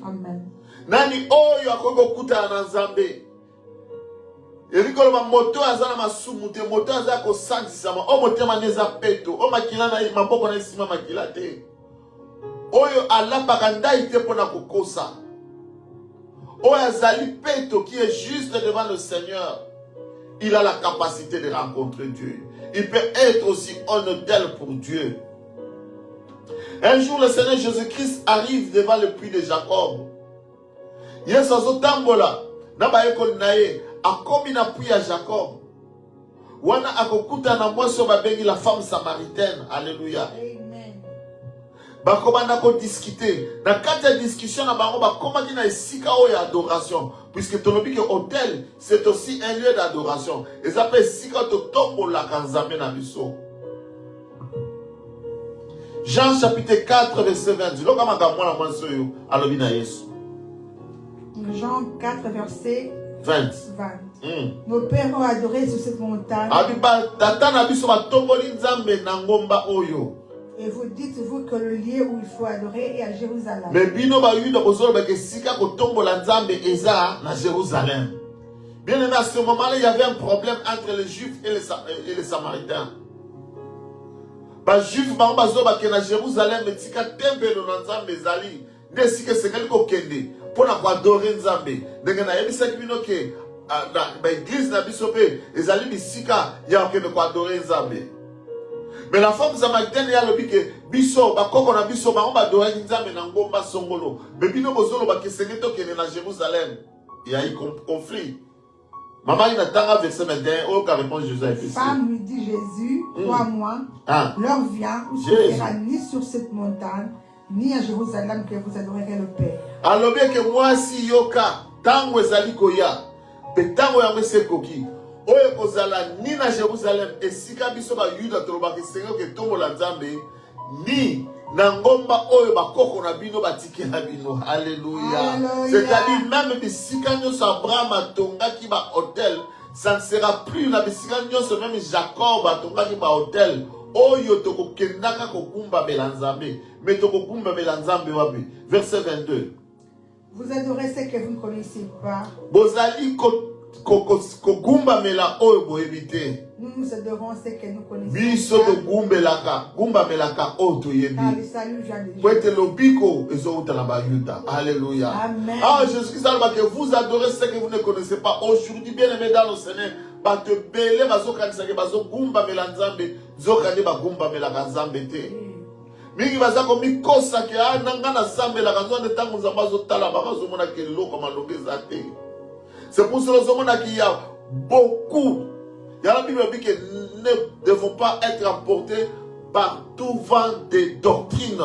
Amen. Nani oyo akoko kuta na nzambe. Erikolo ba moto azana masumu te, moto azana ko sangisama, o motema neza peto, o makila na maboko na sima makila te. Oyo alapaka ndai te pona kokosa. Oyo azali peto qui est juste devant le Seigneur. Il a la capacité de rencontrer Dieu. Il peut être aussi un hôtel pour Dieu. Un jour, le Seigneur Jésus-Christ arrive devant le puits de Jacob. Yes, azotambola. Naba ekol nae. Akomi na puits à Jacob. Wana akokuta na mwaso babengi la femme samaritaine. Alléluia. Amen. Bakobanda ko discuter. Na kati ya discussion na bango bakoma ki na esika oyo adoration. Puisque tolobi que hôtel, c'est aussi un lieu d'adoration. Et ça fait esika to tombola kanzambe na biso. Jean chapitre 4 verset 20. Jean 4 verset 20. Nos pères ont adoré sur cette montagne. Et vous dites-vous que le lieu où il faut adorer est à Jérusalem. Mais bino ba yuda bozolo ke sika ko tombola nzambe eza na Jérusalem. Bien aimé, à ce moment-là, il y avait un problème entre les Juifs et les Samaritains. Les Juifs ba bazo ba ke na Jérusalem etika tempelo na nzambe ezali. Ne sika sekali ko kende pona ko adorer nzambe. Ndenge na yebisa bino ke ba église na biso pe ezali bisika ya okende ko adorer nzambe. Mais la femme samaritaine y a le bique biso ba koko na biso ba on ba adorer nzambe na ngomba songolo. Mais bino bozolo ba kesenge to kende na Jérusalem. Il y a eu conflit. Maman il attend verset 21 au qu'a répondu Jésus à Jésus. Femme lui dit Jésus, crois-moi, l'heure vient où ce sera ni sur cette montagne ni à Jérusalem que vous adorerez le Père. Alors bien que moi si yoka tango ezali koya pe tango ya mese koki oyo kozala ni na Jérusalem esika biso ba yuda toloba ke sengo ke tombola nzambe ni na ngomba oyo bakoko na bino batikela bino. Alléluia. C'est-à-dire même bisika nyonso Abraham atongaki ba hôtel, ça ne sera plus na bisika nyonso même Jacob atongaki ba hôtel oyo tokokendaka kokumba belanzambe mais tokokumba belanzambe wapi. Verset 22. Vous adorez ce que vous ne connaissez pas. Bozali kokumba mela oyo boyebite. Nous adorons ce que nous connaissons. Biso kokumbelaka, kumba melaka oyo toyebi. Car le salut vient de Dieu. Kwete lobiko ezouta na bayuda. Alléluia. Amen. Ah, Jésus-Christ a que vous adorez ce que vous ne connaissez pas. Aujourd'hui, bien aimé dans le Seigneur, ba te belé bazo kanisa ke bazo kumba mela nzambe, zokande ba kumba melaka nzambe te. Mingi bazako mikosa ke nanga na zambe la kanzo de tango nzamba zo tala ba bazo mona ke loko malonge zate. C'est pour cela qu'il y a beaucoup. Il y a la Bible qui dit que nous ne devons pas être emportés par tout vent de doctrine.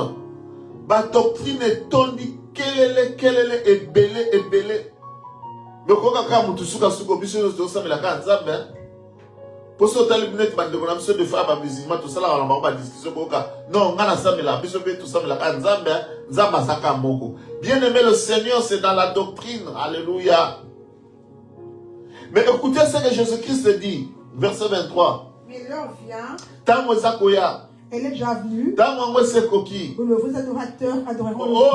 La doctrine est tondue, quelle est belée. Mais quand on a suka suko biso yo ça mais la kan nzambe. Pour ce temps le net bande ko na biso de faire ba musulman tout ça là on va discussion ko ka. Non, ngana ça mais la biso be tout ça mais la kan nzambe, nzamba saka moko. Bien aimé le Seigneur, c'est dans la doctrine. Alléluia. Mais écoutez ce que Jésus-Christ dit, verset 23. Mais l'heure vient. Elle est déjà venue. Où le vos adorateurs adoreront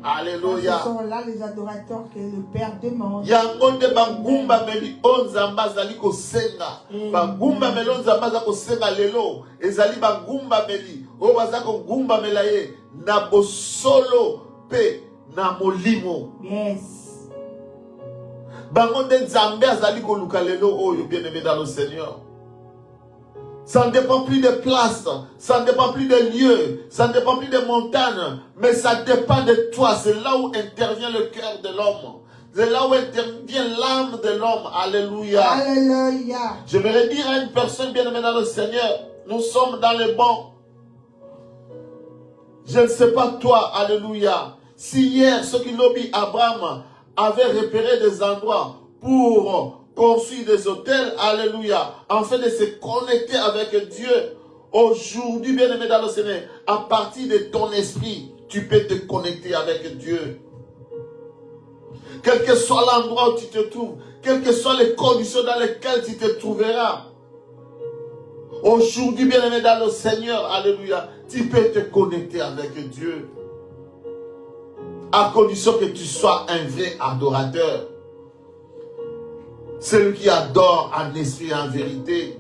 Alléluia. Ce sont là les adorateurs que le Père demande. Yes. Bien-aimé dans le Seigneur. Ça ne dépend plus de place, ça ne dépend plus de lieux, ça ne dépend plus de montagnes, mais ça dépend de toi. C'est là où intervient le cœur de l'homme. C'est là où intervient l'âme de l'homme. Alléluia. Alléluia. Je vais dire à une personne bien-aimée dans le Seigneur, nous sommes dans le bon. Je ne sais pas toi, alléluia. Si hier, ceux qui lobby Abraham avaient repéré des endroits pour construire des hôtels, alléluia, afin de se connecter avec Dieu. Aujourd'hui, bien-aimé dans le Seigneur, à partir de ton esprit, tu peux te connecter avec Dieu. Quel que soit l'endroit où tu te trouves, quelles que soient les conditions dans lesquelles tu te trouveras, aujourd'hui, bien-aimé dans le Seigneur, alléluia, tu peux te connecter avec Dieu. À condition que tu sois un vrai adorateur. Celui qui adore en esprit et en vérité.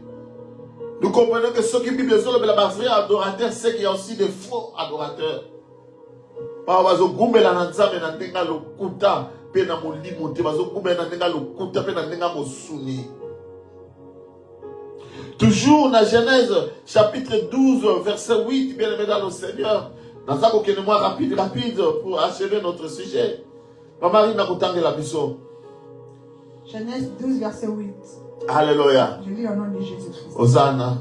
Nous comprenons que ceux qui vivent les autres, les vrais adorateurs, c'est qu'il y a aussi des faux adorateurs. Toujours dans Genèse chapitre 12 verset 8, bien aimé dans le Seigneur. Dans ça, qu'on moi rapide pour achever notre sujet. Maman, n'a pas la biso. Genèse 12 verset 8. Alléluia. Je lis au nom de Jésus-Christ. Hosanna.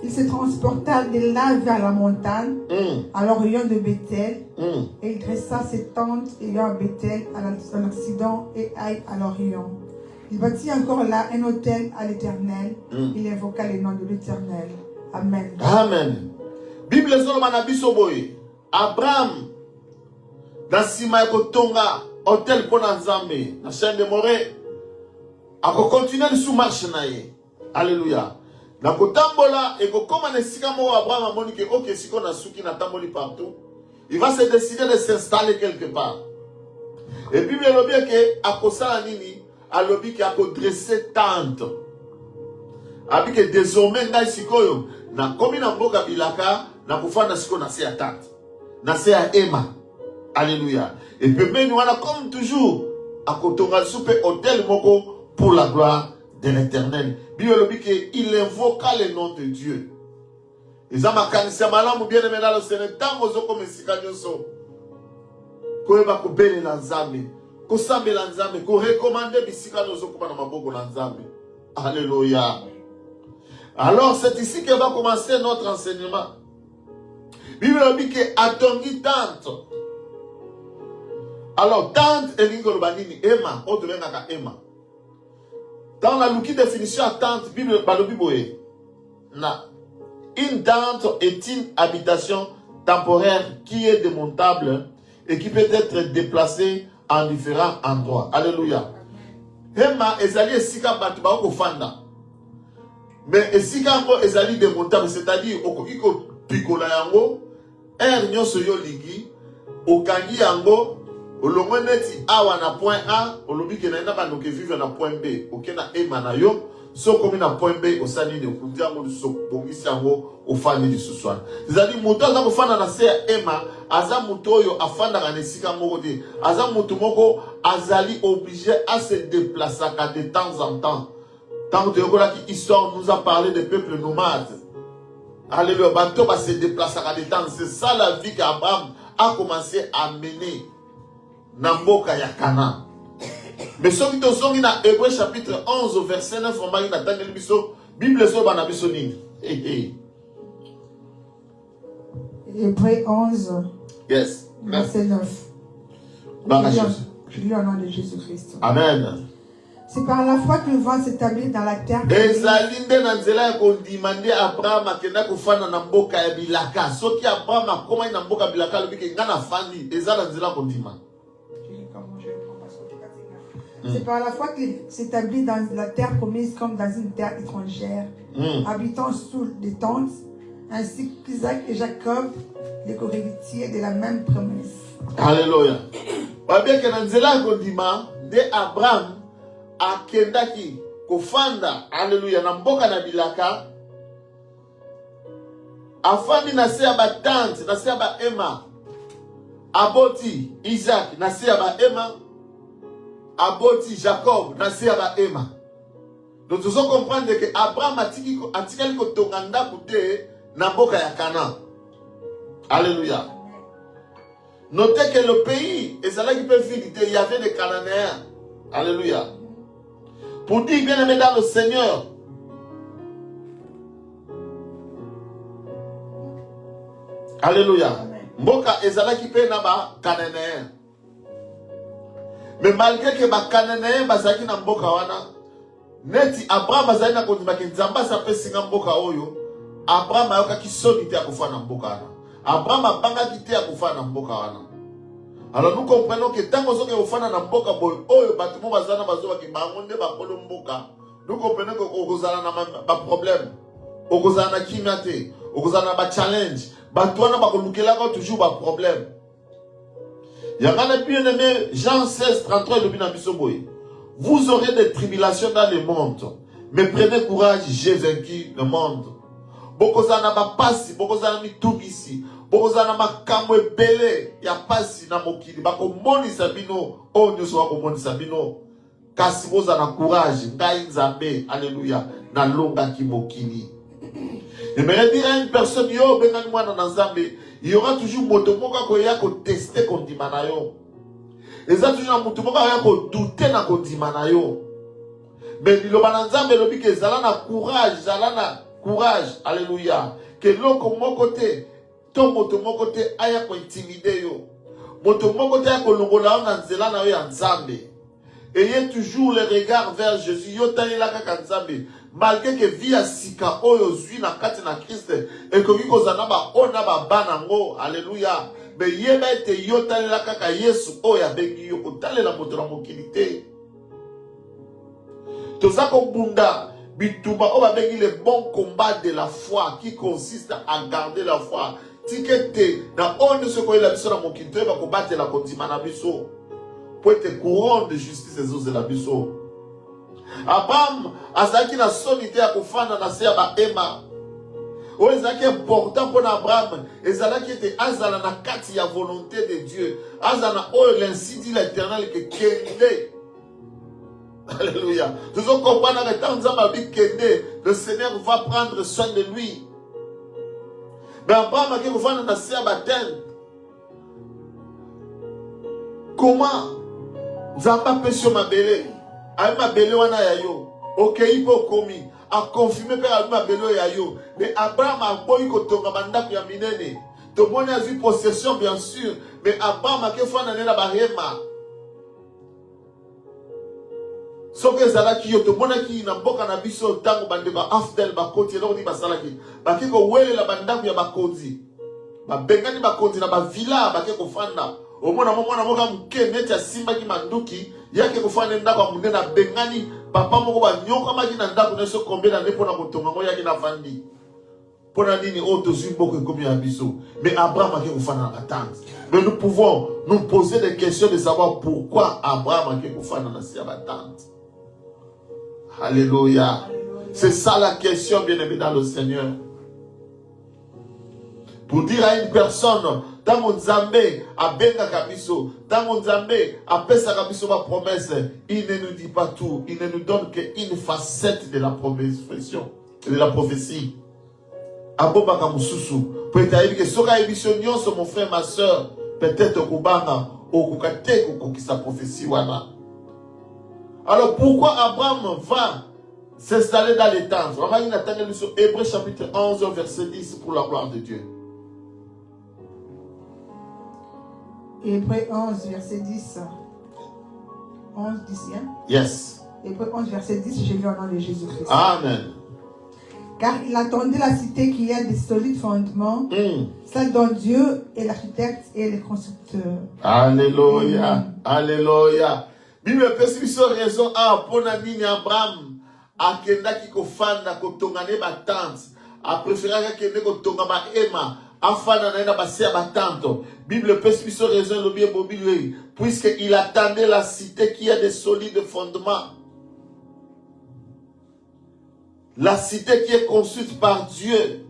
Il se transporta de là vers la montagne, à l'orient de Bethel, et il dressa ses tentes ayant à Bethel, à l'Occident et à l'Orient. Il bâtit encore là un autel à l'Éternel. Il invoqua le nom de l'Éternel. Amen. Amen. Bible zolo manabiso boy. Abraham, dans Sima Tonga, hôtel Ponanzambe, dans chaîne de Morée, a continué de sous-marche. Alléluia. Na kotambola et comme on est si comme Abraham a monique ok si qu'on a souki na tamboli partout, il va se décider de s'installer quelque part. Et puis le lobby que a kosala nini, a lobby qui a dresser tente. Abi que désormais ngai sikoyo na komi na mboka bilaka na kufana siko na se tente. Na se a Emma. Alléluia. Et puis même wana comme toujours a kotonga soupe hôtel moko pour la gloire de l'Éternel. Il invoqua le nom de Dieu. Ils ont makanisi malamu bien aimé dans le Seigneur. Tant aux comme sikanyoso. Ko eba ko bene na nzambe. Ko sambe la nzambe. Ko recommander bisikanoso ko na maboko na nzambe. Alléluia. Alors c'est ici que va commencer notre enseignement. Bible dit que atongi tante. Alors tante elingolo banini Emma, o devenga ka Emma. Dans la définition à tente, Bible, une tente est une habitation temporaire qui est démontable et qui peut être déplacée en différents endroits. Alléluia. Hema ezali esika batu ba okofanda. Mais esika ngo ezali démontable, c'est-à-dire okiko pikola yango, nyonso yo ligi, okangi yango. Olongwe neti awa na point A, olobi ke na ina ba noke vivre na point B. Oke na Emma na yo, so komi na point B, osani de okundi yango so bongisi yango ofani di suswana. C'est-à-dire muto aza kofanda na se ya Emma, aza muto oyo afanda na esika moko te. Aza muto moko azali obligé à se déplacer de temps en temps. Tant que yokolaki histoire nous a parlé des peuples nomades. Alléluia, bato va se déplacer de temps. C'est ça la vie qu'Abraham a commencé à mener. Namboka ya Canaan. Mais ce qui est dans Hébreux chapitre 11 verset 9, on va y attendre le biso. Bible so bana biso nini. Hébreux 11. Yes. Verset 9. Je lis au nom de Jésus-Christ. Amen. C'est par la foi que nous vont s'établir dans la terre. Ezalinde na nzela ko demander Abraham akenda kufana na mboka ya bilaka. Soki Abraham akoma na mboka bilaka lobiki ngana fandi ezala nzela ko dima. C'est par la foi qu'il s'établit dans la terre promise comme dans une terre étrangère, habitant sous des tentes, ainsi qu'Isaac et Jacob, les co-héritiers de la même promesse. Alléluia. Bien que dans nzela ko dima de Abraham akendaki kofanda alléluia na mboka na bilaka afandi na se ya ba tante na se ya ba Emma aboti Isaac na se ya ba Emma aboti Jacob na se ya ba Emma. Donc tu dois comprendre que Abraham atikali ko tonganda kute na mboka ya Canaan. Alléluia. Notez que le pays et ça là qui peut finir il y avait des Cananéens. Alléluia. Pour dire bien aimé dans le Seigneur. Alléluia. Mboka ezalaki pe na ba Cananéen. Mais malgré que ba Cananéen bazaki na mboka wana, neti Abraham azali na kondima ke Nzamba sa pe singa mboka oyo, Abraham ayoka ki soni te akufa na mboka wana. Abraham abanga ki te akufa na mboka wana. Alors nous comprenons que tant que vous faites dans mboka boy, oyo batu mo bazana bazoba ki bangonde ba kolo mboka. Nous comprenons que okozana na ba problème. Okozana na kimate, okozana ba challenge. Batu wana ba kolukela ko toujours ba problème. Yangana bien aimé Jean 16 33 de na biso boy. Vous aurez des tribulations dans le monde, mais prenez courage, j'ai vaincu le monde. Bokozana ba pasi, bokozana mi tubisi. Bokozana makambo ebele ya pasi na mokili bako moni sabino o nyoso wako moni sabino kasi bozana courage ngai nzambe alléluia na longa ki mokili. Et me dire à une personne yo bengani mwana na nzambe il y aura toujours moto moka ko ya ko tester kondima na yo. Eza toujours moto moka ya ko douter na kondima na yo. Mais liloba na nzambe lobi ke zala na courage alléluia que loko moko te to moto moko te aya ko intimider yo. Moto moko te aya ko longola na nzela na yo ya nzambe. Ayez toujours le regard vers Jésus. Yo talela kaka nzambe. Malgré que via sika oyo zui na kati na Christ et que kiko zana ba ona ba banango. Alléluia. mais yeba ete yo talela kaka Yesu oyo abengi yo kotalela moto na mokili te. Toza kobunda bitumba oyo babengi le bon combat de la foi qui consiste à garder la foi. Tikete na onde se koyela biso na mokili toyeba kobatela kondima na biso po ete couronne de justice ezozela biso. Abraham azalaki na soni te ya kofanda na se ya bahema oyo ezalaki important pour Abraham ezalaki ete azala na kati ya volonté de Dieu, azala na oyo l'ainsi dit l'Éternel que kende. Alléluia. Nous allons comprendre que tant que le Seigneur va prendre soin de lui. Mais Abraham a dit qu'on na se ya baptême. Comment Zamba pesio mabele ayi mabele wana ya yo okei po komi a confirmé pe ayi mabele ya yo. Mais Abraham a boyi kotonga bandako ya minene to moni azwi possession bien sûr, mais Abraham a ke fana na bahema soki ezalaki yo tomonaki na mboka na biso ntango bandeko afdel bakoti eloko nini basalaki bake kowelela bandako ya bakonzi babengani bakonzi na bavila bake kofanda omona mwana moka moke neti asimbaki manduki yake kofanda ndako ya munene abengani papa moko banyokamaki na ndako nyonso kombela nde mpona kotonga ngo yaki na vandi mpona nini oyo tozwi mboka ekomi ya biso. Mais Abraham ake kofanda na batante. Mais nous pouvons nous poser des questions de savoir pourquoi Abraham ake kofanda na se ya batante. Alléluia. C'est ça la question, bien-aimé dans le Seigneur. Pour dire à une personne, dans mon Zambé, à Benga Kabiso, dans mon Zambé, à Pesa Kabiso, ma promesse, il ne nous dit pas tout. Il ne nous donne qu'une facette de la promesse, de la prophétie. Aboba Kamususu. Peut-être que Soka Ebisonion, mon frère, ma soeur, peut-être Kubana, ou Kukate, ou sa prophétie, wana. Alors pourquoi Abraham va s'installer dans les tentes? On va y attendre sur Hébreux chapitre 11 verset 10 pour la gloire de Dieu. Hébreux 11 verset 10. 11 10, hein? Yes. Hébreux 11 verset 10, je lis au nom de Jésus-Christ. Amen. Car il attendait la cité qui a des solides fondements, celle dont Dieu est l'architecte et le constructeur. Alléluia. Alléluia. Bible pesi biso raison a pona nini Abraham akendaki kofanda kotongane batante a préféré kende kotonga ba ema afana na base ya batanto. Bible pesi biso raison lobi bobilwe puisque il attendait la cité qui a des solides fondements. La cité qui est construite par Dieu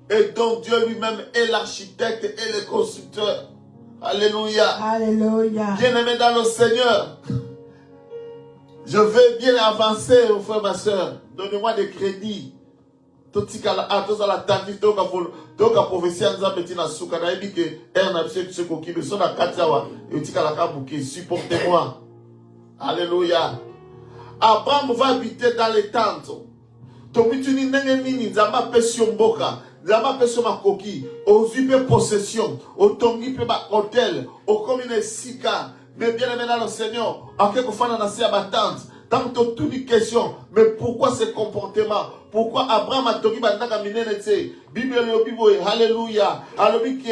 et dont Dieu lui-même est l'architecte et le constructeur. Alléluia. Alléluia. Bien-aimé dans le Seigneur, je vais bien avancer, mon frère, ma soeur. Donnez-moi des crédits. Tout ce à la tante, tout la prophétie, supportez-moi. Alléluia. Abraham va habiter dans les tentes. Tomituni nini nzamba pesio mboka. Nzamba pesio makoki. Ozupe possession. Otongi pe ba hôtel. Okomine sika. Mais bien aimé dans le Seigneur. Ake kofana na se abatante. Tant que toute une question. Mais pourquoi ce comportement? Pourquoi Abraham a tongi bandaka minene tse? Bible le Bible. Alléluia. Alobi qui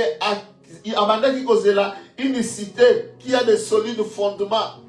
abandaki kozela une cité qui a des solides fondements.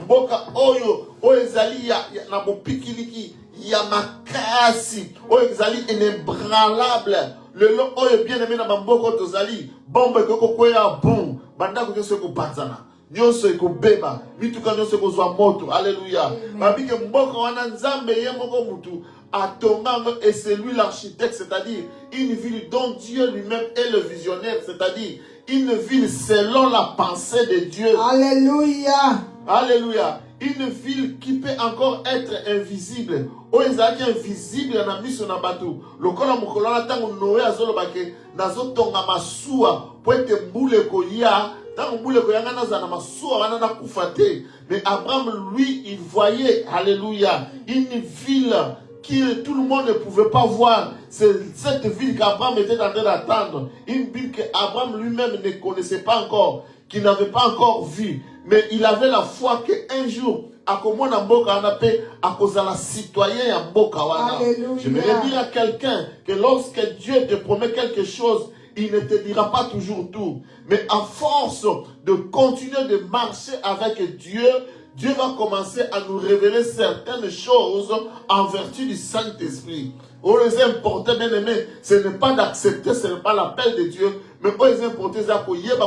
Mboka oyo ezali ya na bopikiliki ya makasi oyo ezali inébranlable lelo oyo bien aimé na mboka tozali bombe koko kwea boum bandako nyonso ekopanzana nyonso ekobeba mituka nyonso ekozwa moto. Alléluia. Babike mboka wana nzambe ye moko mutu atonga et c'est lui l'architecte, c'est-à-dire une ville dont Dieu lui-même est le visionnaire, c'est-à-dire une ville selon la pensée de Dieu. Alléluia. Alléluia. Une ville qui peut encore être invisible. O ezaki invisible na miso na batu. Lokola mukolana tango Noé azolobake nazotonga masuwa po ete mbule koya. Tango mbule koyanga nazana masuwa wana na kufate. Mais Abraham lui il voyait, alléluia, une ville que tout le monde ne pouvait pas voir. C'est cette ville qu'Abraham était en train d'attendre. Une ville qu'Abraham lui-même ne connaissait pas encore, qu'il n'avait pas encore vue. Mais il avait la foi qu'un jour, à comment Mboka Anape, à cause de la citoyen à Mboka Wana. Je voudrais dire à quelqu'un que lorsque Dieu te promet quelque chose, il ne te dira pas toujours tout. Mais à force de continuer de marcher avec Dieu, Dieu va commencer à nous révéler certaines choses en vertu du Saint-Esprit. Oh, les important, bien aimé, ce n'est pas d'accepter, ce n'est pas l'appel de Dieu, mais oh, les important, c'est qu'il y a le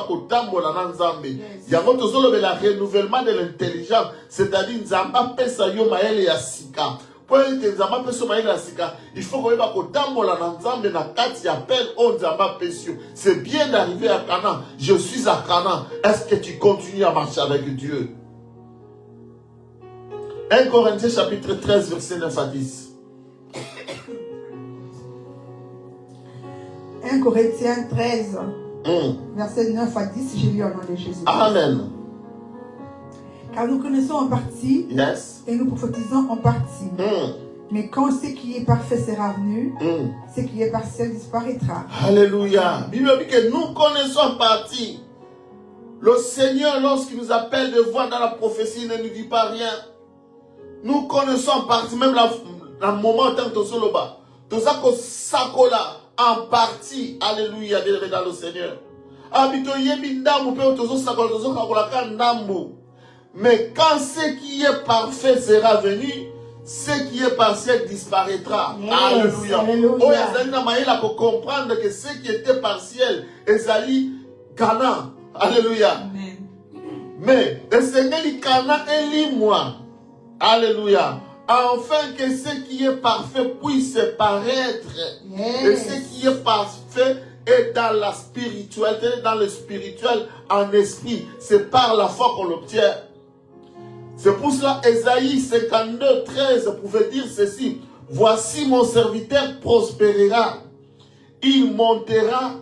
renouvellement de l'intelligence, c'est-à-dire, Nzamba pesa yo maele ya sika. Pour que Nzamba pesa maele ya sika, il faut que c'est bien d'arriver à Canaan. Je suis à Canaan. Est-ce que tu continues à marcher avec Dieu? 1 Corinthiens chapitre 13, verset 9 à 10. 1 Corinthiens 13, verset 9 à 10, j'ai lu au nom de Jésus. Amen. Car nous connaissons en partie et nous prophétisons en partie. Mais quand ce qui est parfait sera venu, ce qui est partiel disparaîtra. Alléluia. Bible dit que nous connaissons en partie. Le Seigneur, lorsqu'il nous appelle de voir dans la prophétie, ne nous dit pas rien. Nous connaissons en partie, même dans le moment où nous sommes là. Tout ça que sakola en partie. Alléluia, bien dans le Seigneur. Mais quand ce qui est parfait sera venu, ce qui est partiel disparaîtra. Alléluia. Oh, il faut comprendre que ce qui était partiel est allé Cana. Alléluia. Mais le Seigneur dit Cana et moi. Alléluia. Afin que ce qui est parfait puisse paraître. Et ce qui est parfait est dans la spiritualité, dans le spirituel, en esprit. C'est par la foi qu'on l'obtient. C'est pour cela, Ésaïe 52, 13 pouvait dire ceci. Voici mon serviteur prospérera. Il montera,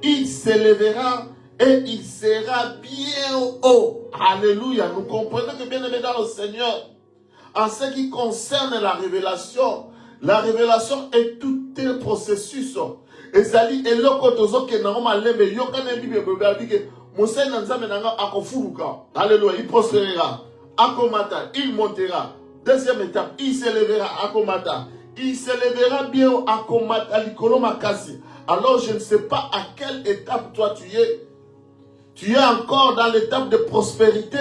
il s'élèvera et il sera bien haut. Alléluia. Nous comprenons que bien aimé dans le Seigneur, en ce qui concerne la révélation est tout un processus. Ezali eloko tozoke na ngoma lembe yokana bible bebali ke Moussa Nzambe nanga akofuruka. Alléluia, il prospérera. Akomata, il montera. Deuxième étape, il s'élèvera. Akomata, il s'élèvera bien haut. Akomata likolo makasi. Alors je ne sais pas à quelle étape toi tu es. Tu es encore dans l'étape de prospérité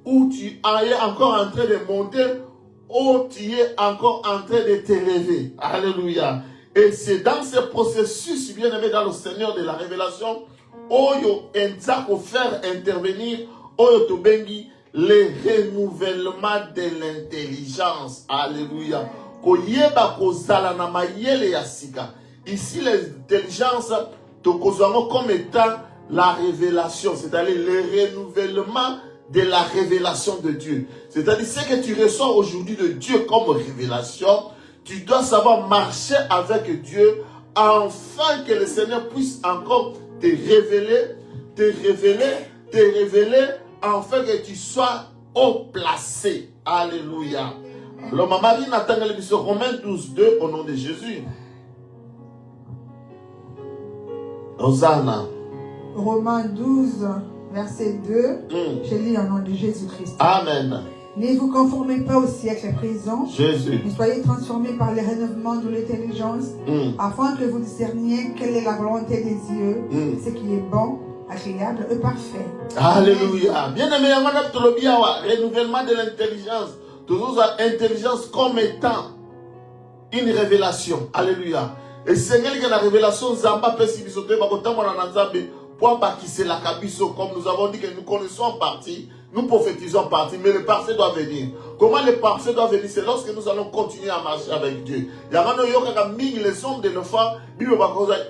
ou tu es encore en train de monter ou tu es encore en train de t'élever. Alléluia. Et c'est dans ce processus, bien aimé dans le Seigneur de la révélation, Oyo Enzako faire intervenir Oyo Tobengi le renouvellement de l'intelligence. Alléluia. Koyeba kozala na mayele ya sika. Ici l'intelligence tokozamo comme étant la révélation, c'est-à-dire le renouvellement de la révélation de Dieu. C'est-à-dire ce que tu reçois aujourd'hui de Dieu comme révélation, tu dois savoir marcher avec Dieu afin que le Seigneur puisse encore te révéler, afin que tu sois haut placé. Alléluia. Alors, ma Marie n'attend que Romains 12, 2 au nom de Jésus. Hosanna. Romains 12, verset 2. Je lis au nom de Jésus-Christ. Amen. Ne vous conformez pas au siècle présent. Jésus. Mais soyez transformés par le renouvellement de l'intelligence, afin que vous discerniez quelle est la volonté des dieux, ce qui est bon, agréable et parfait. Alléluia. Bien-aimé, renouvellement de l'intelligence. Toujours intelligence comme étant une révélation. Alléluia. Et Seigneur, que la révélation Zamba Pessibisote, comme nous avons dit que nous connaissons en partie, nous prophétisons en partie, mais le parfait doit venir. Comment le parfait doit venir? C'est lorsque nous allons continuer à marcher avec Dieu. Les hommes de nos femmes,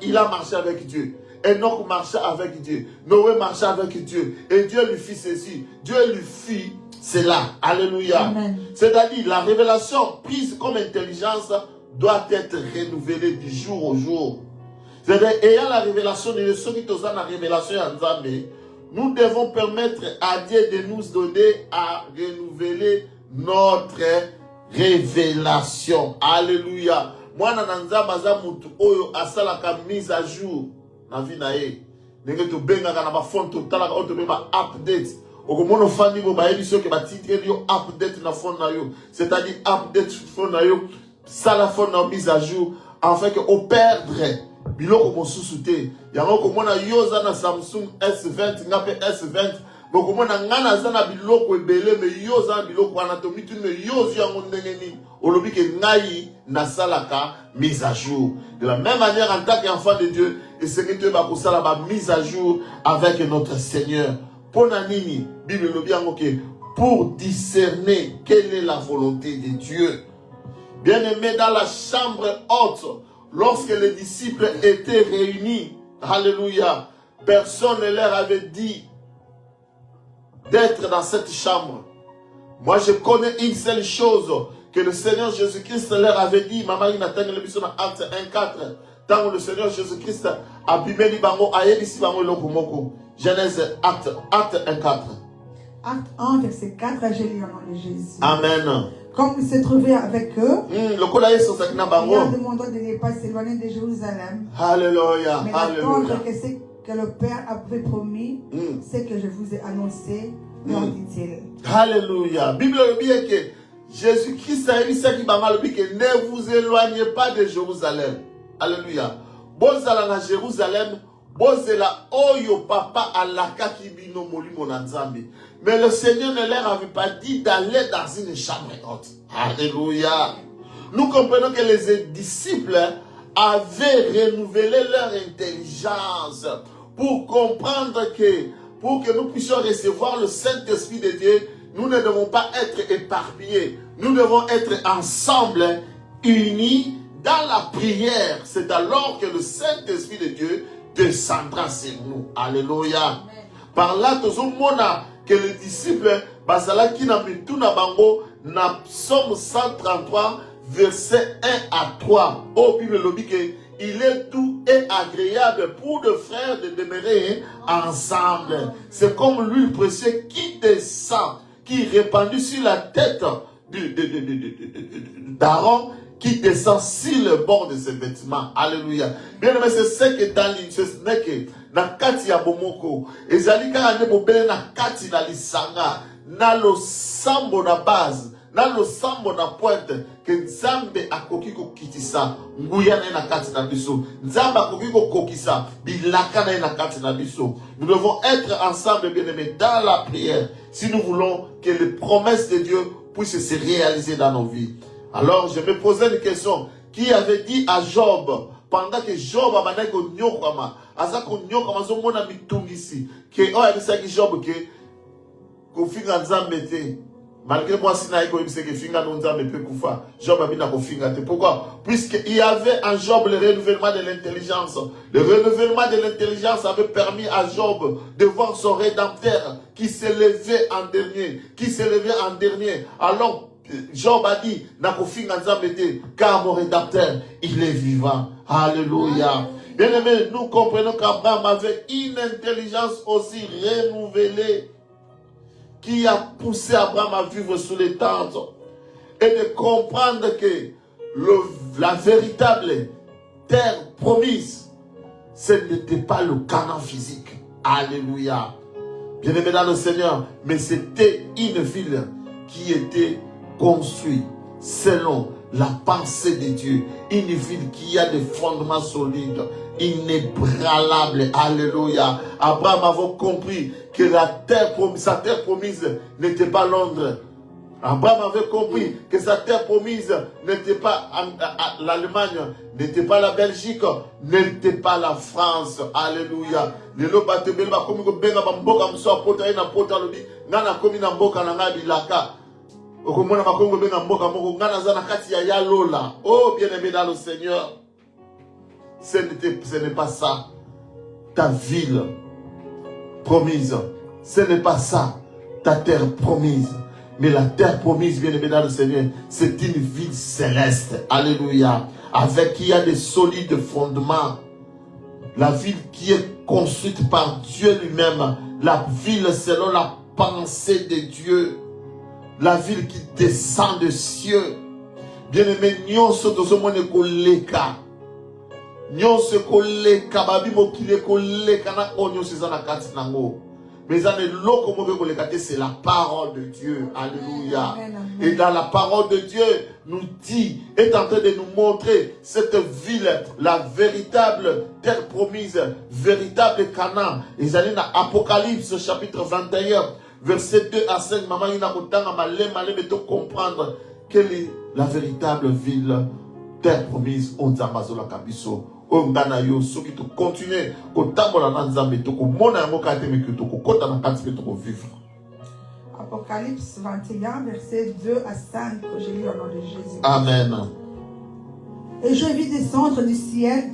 il a marché avec Dieu. Enoch marchait avec Dieu. Noé marchait avec Dieu. Et Dieu lui fit ceci. Dieu lui fit cela. Alléluia. C'est-à-dire, la révélation prise comme intelligence doit être renouvelée du jour au jour. C'est-à-dire, ayant la révélation, la révélation nous devons permettre à Dieu de nous donner à renouveler notre révélation. Alléluia. Moi, asala mise à jour. Update. C'est-à-dire update phone na yo, ça la phone na mise à jour, afin que au perdre biloko mosusu te. Yango komona yoza na Samsung S20 ngape S20. Bokomona ngana zana biloko ebele me yoza na biloko anatomi tu me yozi yango ndenge nini. Olobi ke ngai na salaka mise à jour. De la même manière en tant qu'enfant de Dieu, et c'est que tu vas ba mise à jour avec notre Seigneur. Pona nini Bible lobi yango ke pour discerner quelle est la volonté de Dieu. Bien-aimé, dans la chambre haute, lorsque les disciples étaient réunis, alléluia, personne ne leur avait dit d'être dans cette chambre. Moi, je connais une seule chose que le Seigneur Jésus-Christ leur avait dit. Maman, il n'atteint le mission dans Acte 1.4. Tant que le Seigneur Jésus-Christ a bimeli bango, a yebisi bango lokomoko. Genèse Acte 1.4. Acte 1, verset 4, j'ai lu au nom de Jésus. Amen. Comme il s'est trouvé avec eux, il il leur demanda de ne pas s'éloigner de Jérusalem, Alléluia. mais d'attendre que ce que le Père avait promis, ce que je vous ai annoncé, leur dit-il. Alléluia. Bible dit que Jésus-Christ a dit ça qui va mal dire que ne vous éloignez pas de Jérusalem. Alléluia. Bozala na Jérusalem, bozela oyo papa alaka kibino molimo na Nzambe. Mais le Seigneur ne leur avait pas dit d'aller dans une chambre haute. Alléluia. Nous comprenons que les disciples avaient renouvelé leur intelligence pour comprendre que pour que nous puissions recevoir le Saint-Esprit de Dieu, nous ne devons pas être éparpillés. Nous devons être ensemble, unis dans la prière. C'est alors que le Saint-Esprit de Dieu descendra sur nous. Alléluia. Par là, tout le monde que les disciples, Basalaki na mituna bango, na Psaume 133, verset 1 à 3. Au Bible lobi que il est doux et agréable pour deux frères de demeurer ensemble. C'est comme l'huile précieuse qui descend, qui est répandue sur la tête d'Aaron, qui descend sur le bord de ses vêtements. Alléluia. Bien aimé, c'est ce que dans l'île, na kati ya bomoko, ezali kaka nde bobele na kati na lisanga, na losambo na base, na losambo na pointe, que Nzambe akoki kokitisa nguya na kati na biso, Nzambe akoki kokokisa bilaka na kati na biso. Nous devons être ensemble, bien aimés, dans la prière, si nous voulons que les promesses de Dieu puissent se réaliser dans nos vies. Alors, je me posais une question. Qui avait dit à Job, pendant que Job a mané ko nyokama, asa ko nyokama zo mona mitungisi, que oh yabisa ki Job que ko finga Nzambe te. Malgré moi si na iko yebise que finga no Nzambe pe kufa. Job a bina ko finga te. Pourquoi? Puisqu'il y avait en Job le renouvellement de l'intelligence. Le renouvellement de l'intelligence avait permis à Job de voir son Rédempteur qui s'est levé en dernier. Alors Job a dit, car mon rédacteur, il est vivant. Alléluia. Bien aimé, nous comprenons qu'Abraham avait une intelligence aussi renouvelée qui a poussé Abraham à vivre sous les tentes et de comprendre que la véritable terre promise, ce n'était pas le Canaan physique. Alléluia. Bien aimé dans le Seigneur, mais c'était une ville qui était construit selon la pensée de Dieu. Une ville qui a des fondements solides, inébranlables. Alléluia. Abraham avait compris que sa terre promise n'était pas Londres. Abraham avait compris que sa terre promise n'était pas l'Allemagne, n'était pas la Belgique, n'était pas la France. Alléluia. Oh, bien aimé dans le Seigneur, ce n'est pas ça ta ville promise, ce n'est pas ça ta terre promise, mais la terre promise, bien aimé dans le Seigneur, c'est une ville céleste. Alléluia. Avec qui il y a des solides fondements, la ville qui est construite par Dieu lui-même, la ville selon la pensée de Dieu. La ville qui descend des cieux. Bien-aimé, nyonso tozomone koleka. Nyonso koleka, babi mokile koleka na onyo seza na kati nango. Mais c'est la parole de Dieu. Alléluia. Amen, amen. Et dans la parole de Dieu, nous dit, est en train de nous montrer cette ville, la véritable terre promise, véritable Canaan. Ils allaient dans Apocalypse chapitre 21, verset 2 à 5. Maman, il a comprendre quelle est la véritable ville, terre promise, on Zamazola Kabiso. Ceux qui te continuent, Apocalypse 21, verset 2 à 5, que j'ai lu au nom de Jésus. Amen. Et je vis descendre du ciel,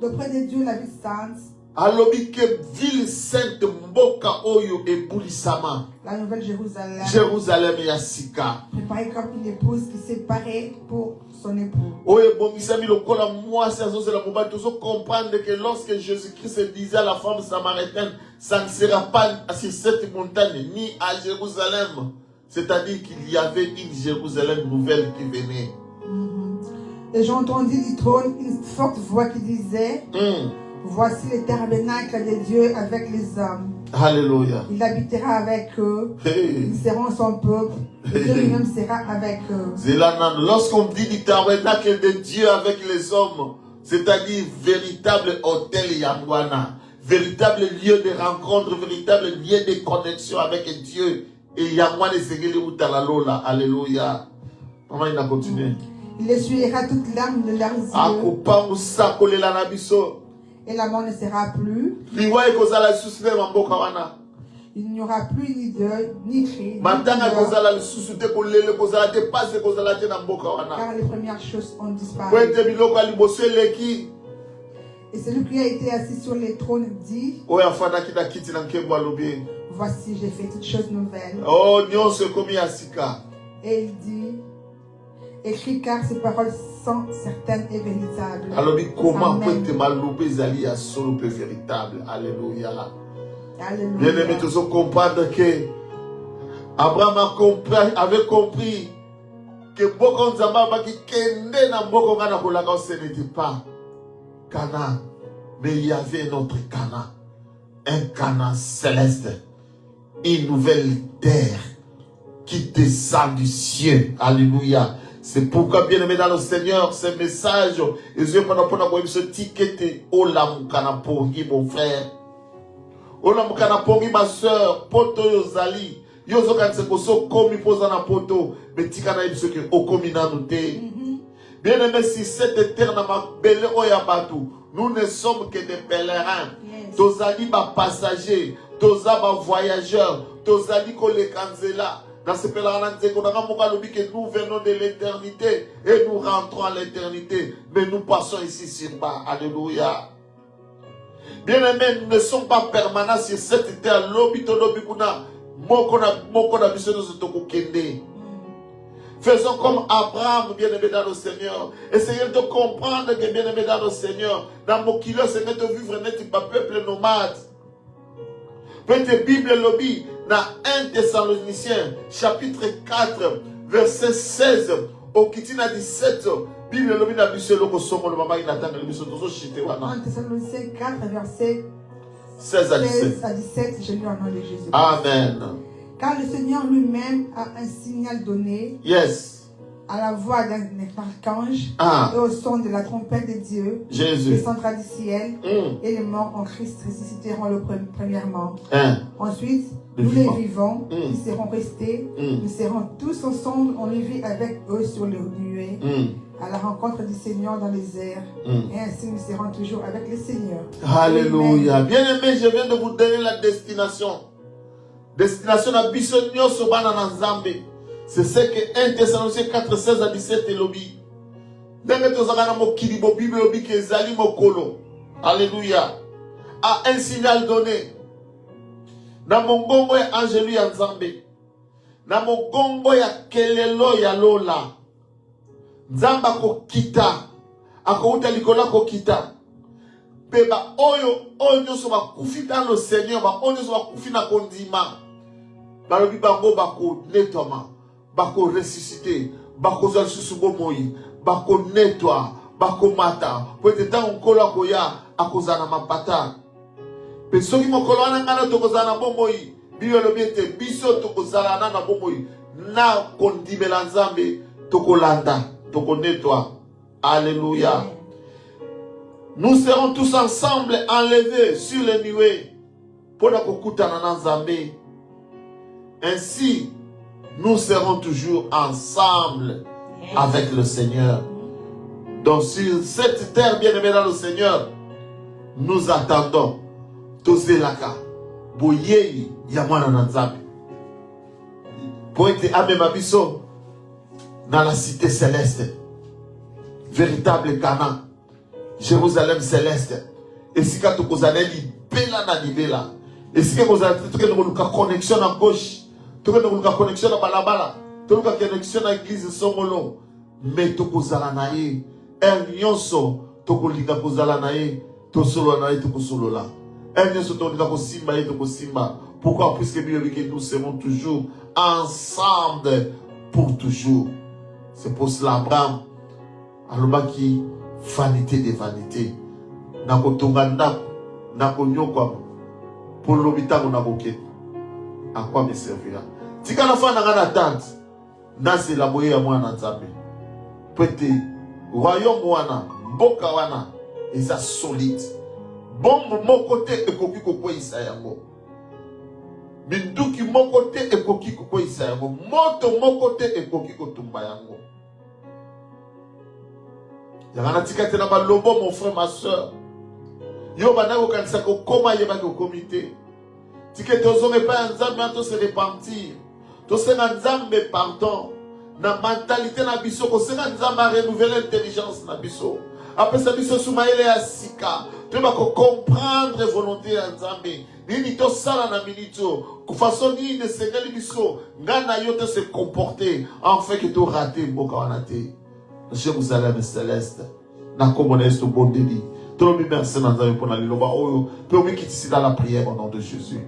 d'auprès de Dieu la vie sainte, alobi ke ville sainte mboka oyo ebulisama. la nouvelle Jérusalem, Jérusalem ya sika. préparée comme une épouse qui s'est parée pour son époux. Oyo bomisami lokola mwasi azozela mobali tozo comprendre que lorsque Jésus-Christ disait à la femme samaritaine, ça ne sera pas sur cette montagne ni à Jérusalem. C'est-à-dire qu'il y avait une Jérusalem nouvelle qui venait. Et j'ai entendu du trône une forte voix qui disait, voici le tabernacle de Dieu avec les hommes. Alléluia. Il habitera avec eux. Hey. Ils seront son peuple. Et Dieu lui-même sera avec eux. Lorsqu'on dit du tabernacle de Dieu avec les hommes, c'est-à-dire véritable hôtel Yangwana, véritable lieu de rencontre, véritable lieu de connexion avec Dieu. Et Yangwana Segeli Utalalola. Alléluia. Comment il a continué? Il essuiera toutes larmes de leurs yeux. Et la mort ne sera plus. Il n'y aura plus ni deuil, ni cri, car les premières choses ont disparu. Et celui qui a été assis sur les trônes dit, voici, j'ai fait toutes choses nouvelles. Et il dit, écris car ces paroles sont certaines et véritables. Alors, comment Amen. peut-être malouper Zali à solo peu véritable? Alléluia. Alléluia. Bien aimé, tous comprendre que Abraham avait compris que beaucoup de gens qui kendaient dans beaucoup de gens, ce n'était pas Canaan, mais il y avait notre Canaan, un Canaan céleste, une nouvelle terre qui descend du ciel. Alléluia. C'est pourquoi, bien aimé dans le Seigneur, ce message, et je vais prendre ce ticket, Olam Kanapongi, mon frère. Olam Kanapongi, ma soeur, Poto Yozali, Yozo Kansekoso, Komi Posana Poto, mais Tikana Ibsoke, Okomi Nanute. Bien aimé, si cette terre n'a pas belé Oyabatu, nous ne sommes que des pèlerins. Tozali, ma passagers, Tozaba voyageurs, Tozali, Kole Kanzela. Dans ce pèlerinage, que nous venons de l'éternité et nous rentrons à l'éternité. Mais nous passons ici sur bas. Alléluia. Bien aimés, nous ne sommes pas permanents sur cette terre. Faisons comme Abraham, bien aimé dans le Seigneur. Essayez de comprendre que, bien aimé dans le Seigneur, dans mon kilo, c'est de vivre n'est pas peuple nomade. Peut-être Bible lobby dans 1 Thessaloniciens chapitre 4 verset 16 au Kitina 17 Bible lobby na biso loko somo le mama inatanga le biso tozo chité wana 1 Thessaloniciens 4 verset 16 à 17 je lis au nom de Jésus. Amen. Car le Seigneur lui-même a un signal donné. Yes. À la voix d'un archange et au son de la trompette de Dieu, Jésus descendra du ciel et les morts en Christ ressusciteront premièrement. Ensuite, nous les vivants qui seront restés, nous serons tous ensemble enlevés avec eux sur les nuées à la rencontre du Seigneur dans les airs. Et ainsi nous serons toujours avec le Seigneur. Alléluia. Bien-aimé, je viens de vous donner la destination. Destination à Bissonio Sobana Nzambe. C'est ce que 1 Thessaloniciens 4, 16 à 17 est lobby. Alléluia. A un signal donné. Na mongongo ya angelu ya Nzambe. Na mongongo ya kelelo ya lola. Nzamba ko kita. Ako uta likola ko kita. Peba oyo so ba kufi dans le Seigneur, ba oyo so ba kufi na kondima. Balobi bango bako nettoiement. Bako ressuscité, bako zal susubo moi, bako nettoie, bako mata. Peut-être on kola koya akozana mapata. Pe soki mokolo wana ngana tokozala na bomoi. Biyo lobiete biso tokozala na bomoi. Na kondimela Nzambe tokolanda, tokonetwa. Alléluia. Nous serons tous ensemble enlevés sur les nuées pour la kokutana na Nzambe. Ainsi, nous serons toujours ensemble avec le Seigneur. Donc sur cette terre bien-aimée dans le Seigneur, nous attendons Tozelaka, Boyei, Yamana Nzambe. Pour être Amemabiso dans la cité céleste, véritable Canaan, Jérusalem céleste. Et si quand vous allez libéla na libéla, et si vous allez une connexion à gauche, vous avez une connexion à balabala, vous avez une connexion à l'église Somolo, mais vous allez naïe, un nyonso, vous allez naïe, vous allez naïe, un nyonso, vous allez simba. Pourquoi? Puisque nous serons toujours ensemble pour toujours. C'est pour cela, Abraham, alobaki vanité des vanités. Nako tonga ndako, nako nyokwa, pour l'hôpital nakoke. À quoi me servira? Tika na fa na ngana tante, na se la boye ya mwana Nzambe. Pete royaume wana, mboka wana, eza solide. Bombo moko te ekoki kokweyisa yango. Minduki moko te ekoki kokweyisa yango. Moto moko te ekoki kotumba yango. Yangana tika te na balobo mon frère ma soeur. Yo banako kanisa ko koma yeba ko komité. Tika tozonge pa Nzambe anto se repentir. To senga Nzambe pardon. Na mentalité na biso ko senga Nzambe a renouveler l'intelligence na biso. Après ça biso soumaele ya sika. Tu vas comprendre la volonté de Nzambe. Nini to sala na minito. Façon ni de sengeli biso. Ngana yote se comporter. En fait que tu raté mboka wanate. Jérusalem céleste. Na commonesse to bon délit. Trop merci Nzambe pour la liloba oyo. Pour nous quitter ici dans la prière au nom de Jésus.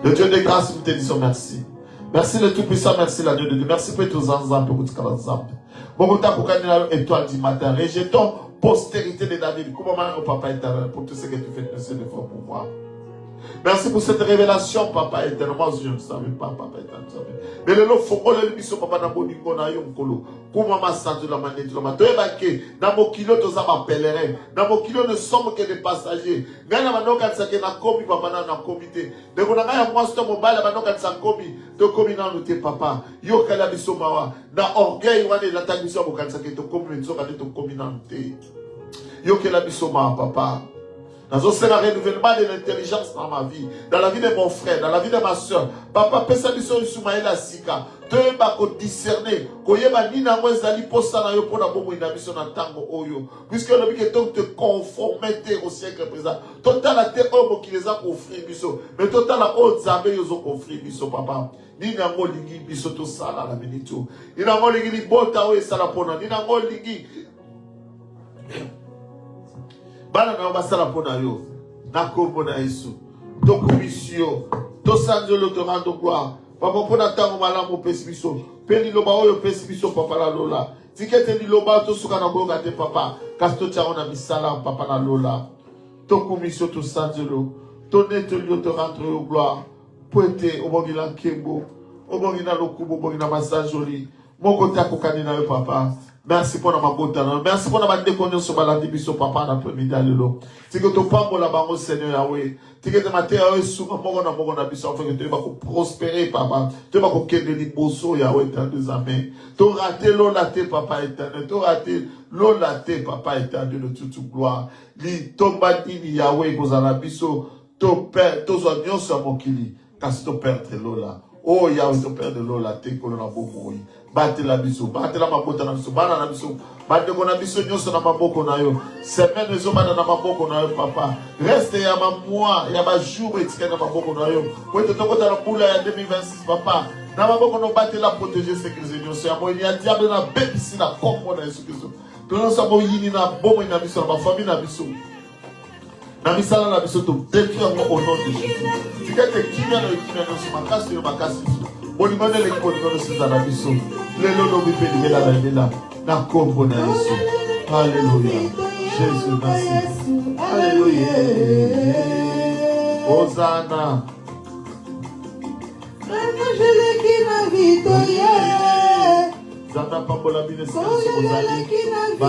Le Dieu de grâce, nous te disons merci. Merci le Tout-Puissant, merci la Dieu de Dieu. Merci pour tous ensemble, pour tout ensemble. Bon, ta pour étoile du matin. Rejetons postérité de David. Comment papa éternel pour tout ce que tu fais, merci de fois pour moi. Merci pour cette révélation, papa éternel. Moi, je ne savais pas, papa éternel. Mais le lot, faut que le biso, papa, n'a pas dit qu'on a eu un colo. Comment ma santé, la manette, la manette. Dans mon kilo, tous à pèlerin. Dans mon kilo, ne sommes que des passagers. Gana mano quand ça que na commis, papa, na comité. De qu'on a un moi, c'est mon bail, mano quand ça commis. De commis, non, te papa. Yo, kala biso mawa. Na orgueil, wane, la taguison, quand ça que te commis, tu vas te commis, non, te. Yo, kala biso mawa, papa. Dans un renouvellement de l'intelligence dans ma vie, dans la vie de mon frère, dans la vie de ma soeur. Papa, pesa biso Ismaël Asika. Te ba ko discerner. Ko yeba ni na mwezali posa na yo pona bomo ina biso na tango oyo. Puisque le but est donc te conformer au siècle présent. Total la te homo qui les a offert biso. Mais total la haute zambe yo zo offrir biso papa. Ni na ngo lingi biso to sala la minito. Ni na ngo lingi li bota o esala pona. Ni na ngo lingi bana na basala pona yo na kombo na Yesu to komisio to sanjolo to rando gloire papa pona tango malamu pesibiso peli loba oyo pesibiso papa la lola tikete ni loba to suka na bonga te papa kasto tia ona misala papa la lola to komisio to sanjolo to neto yo to rendre gloire poete obongila kembo obongina lokubo obongina masajoli moko tako kanina yo papa. Merci pour ma bonté. Merci pour ma déconnaissance sur la division papa dans premier dialogue. C'est que tu pas pour la banque Seigneur Yahweh. C'est que tu m'as dit sur mon ambition afin que tu vas prospérer papa. Tu vas que les bosso Yahweh dans deux amis. Tu raté l'eau laté papa éternel. Tu raté l'eau laté papa éternel de toute gloire. Li tomba dini Yahweh pour la biso. Tu perds tous les oignons sur mon kili. Car si tu perds l'eau là. Oh Yahweh tu perds de l'eau laté qu'on a beau mourir. Batte la biso, batte la mabota na biso, bana na biso, batte ko na biso nyonso na maboko na yo. Semaine ezo bana na maboko na yo papa. Reste ya ba mois, ya ba jour etika na maboko na yo. Ko to tokota na bula ya 2026 papa. Na maboko no batte la protéger sécuriser nyonso ya mo ya diable na bebisi na kombo na Yesu Kristo. To no sa mo yini na bomo na biso na ba famille na biso. Na misala na biso to détruire au nom de Jésus. Tikete kimia no so makasi yo makasi. Bonimane le kono no sisa na biso. Le lono mi pedi la la na kombo na Yesu. Alléluia. Jésus merci. Alléluia. Hosanna. Zanda pambola bine se kozali. Ba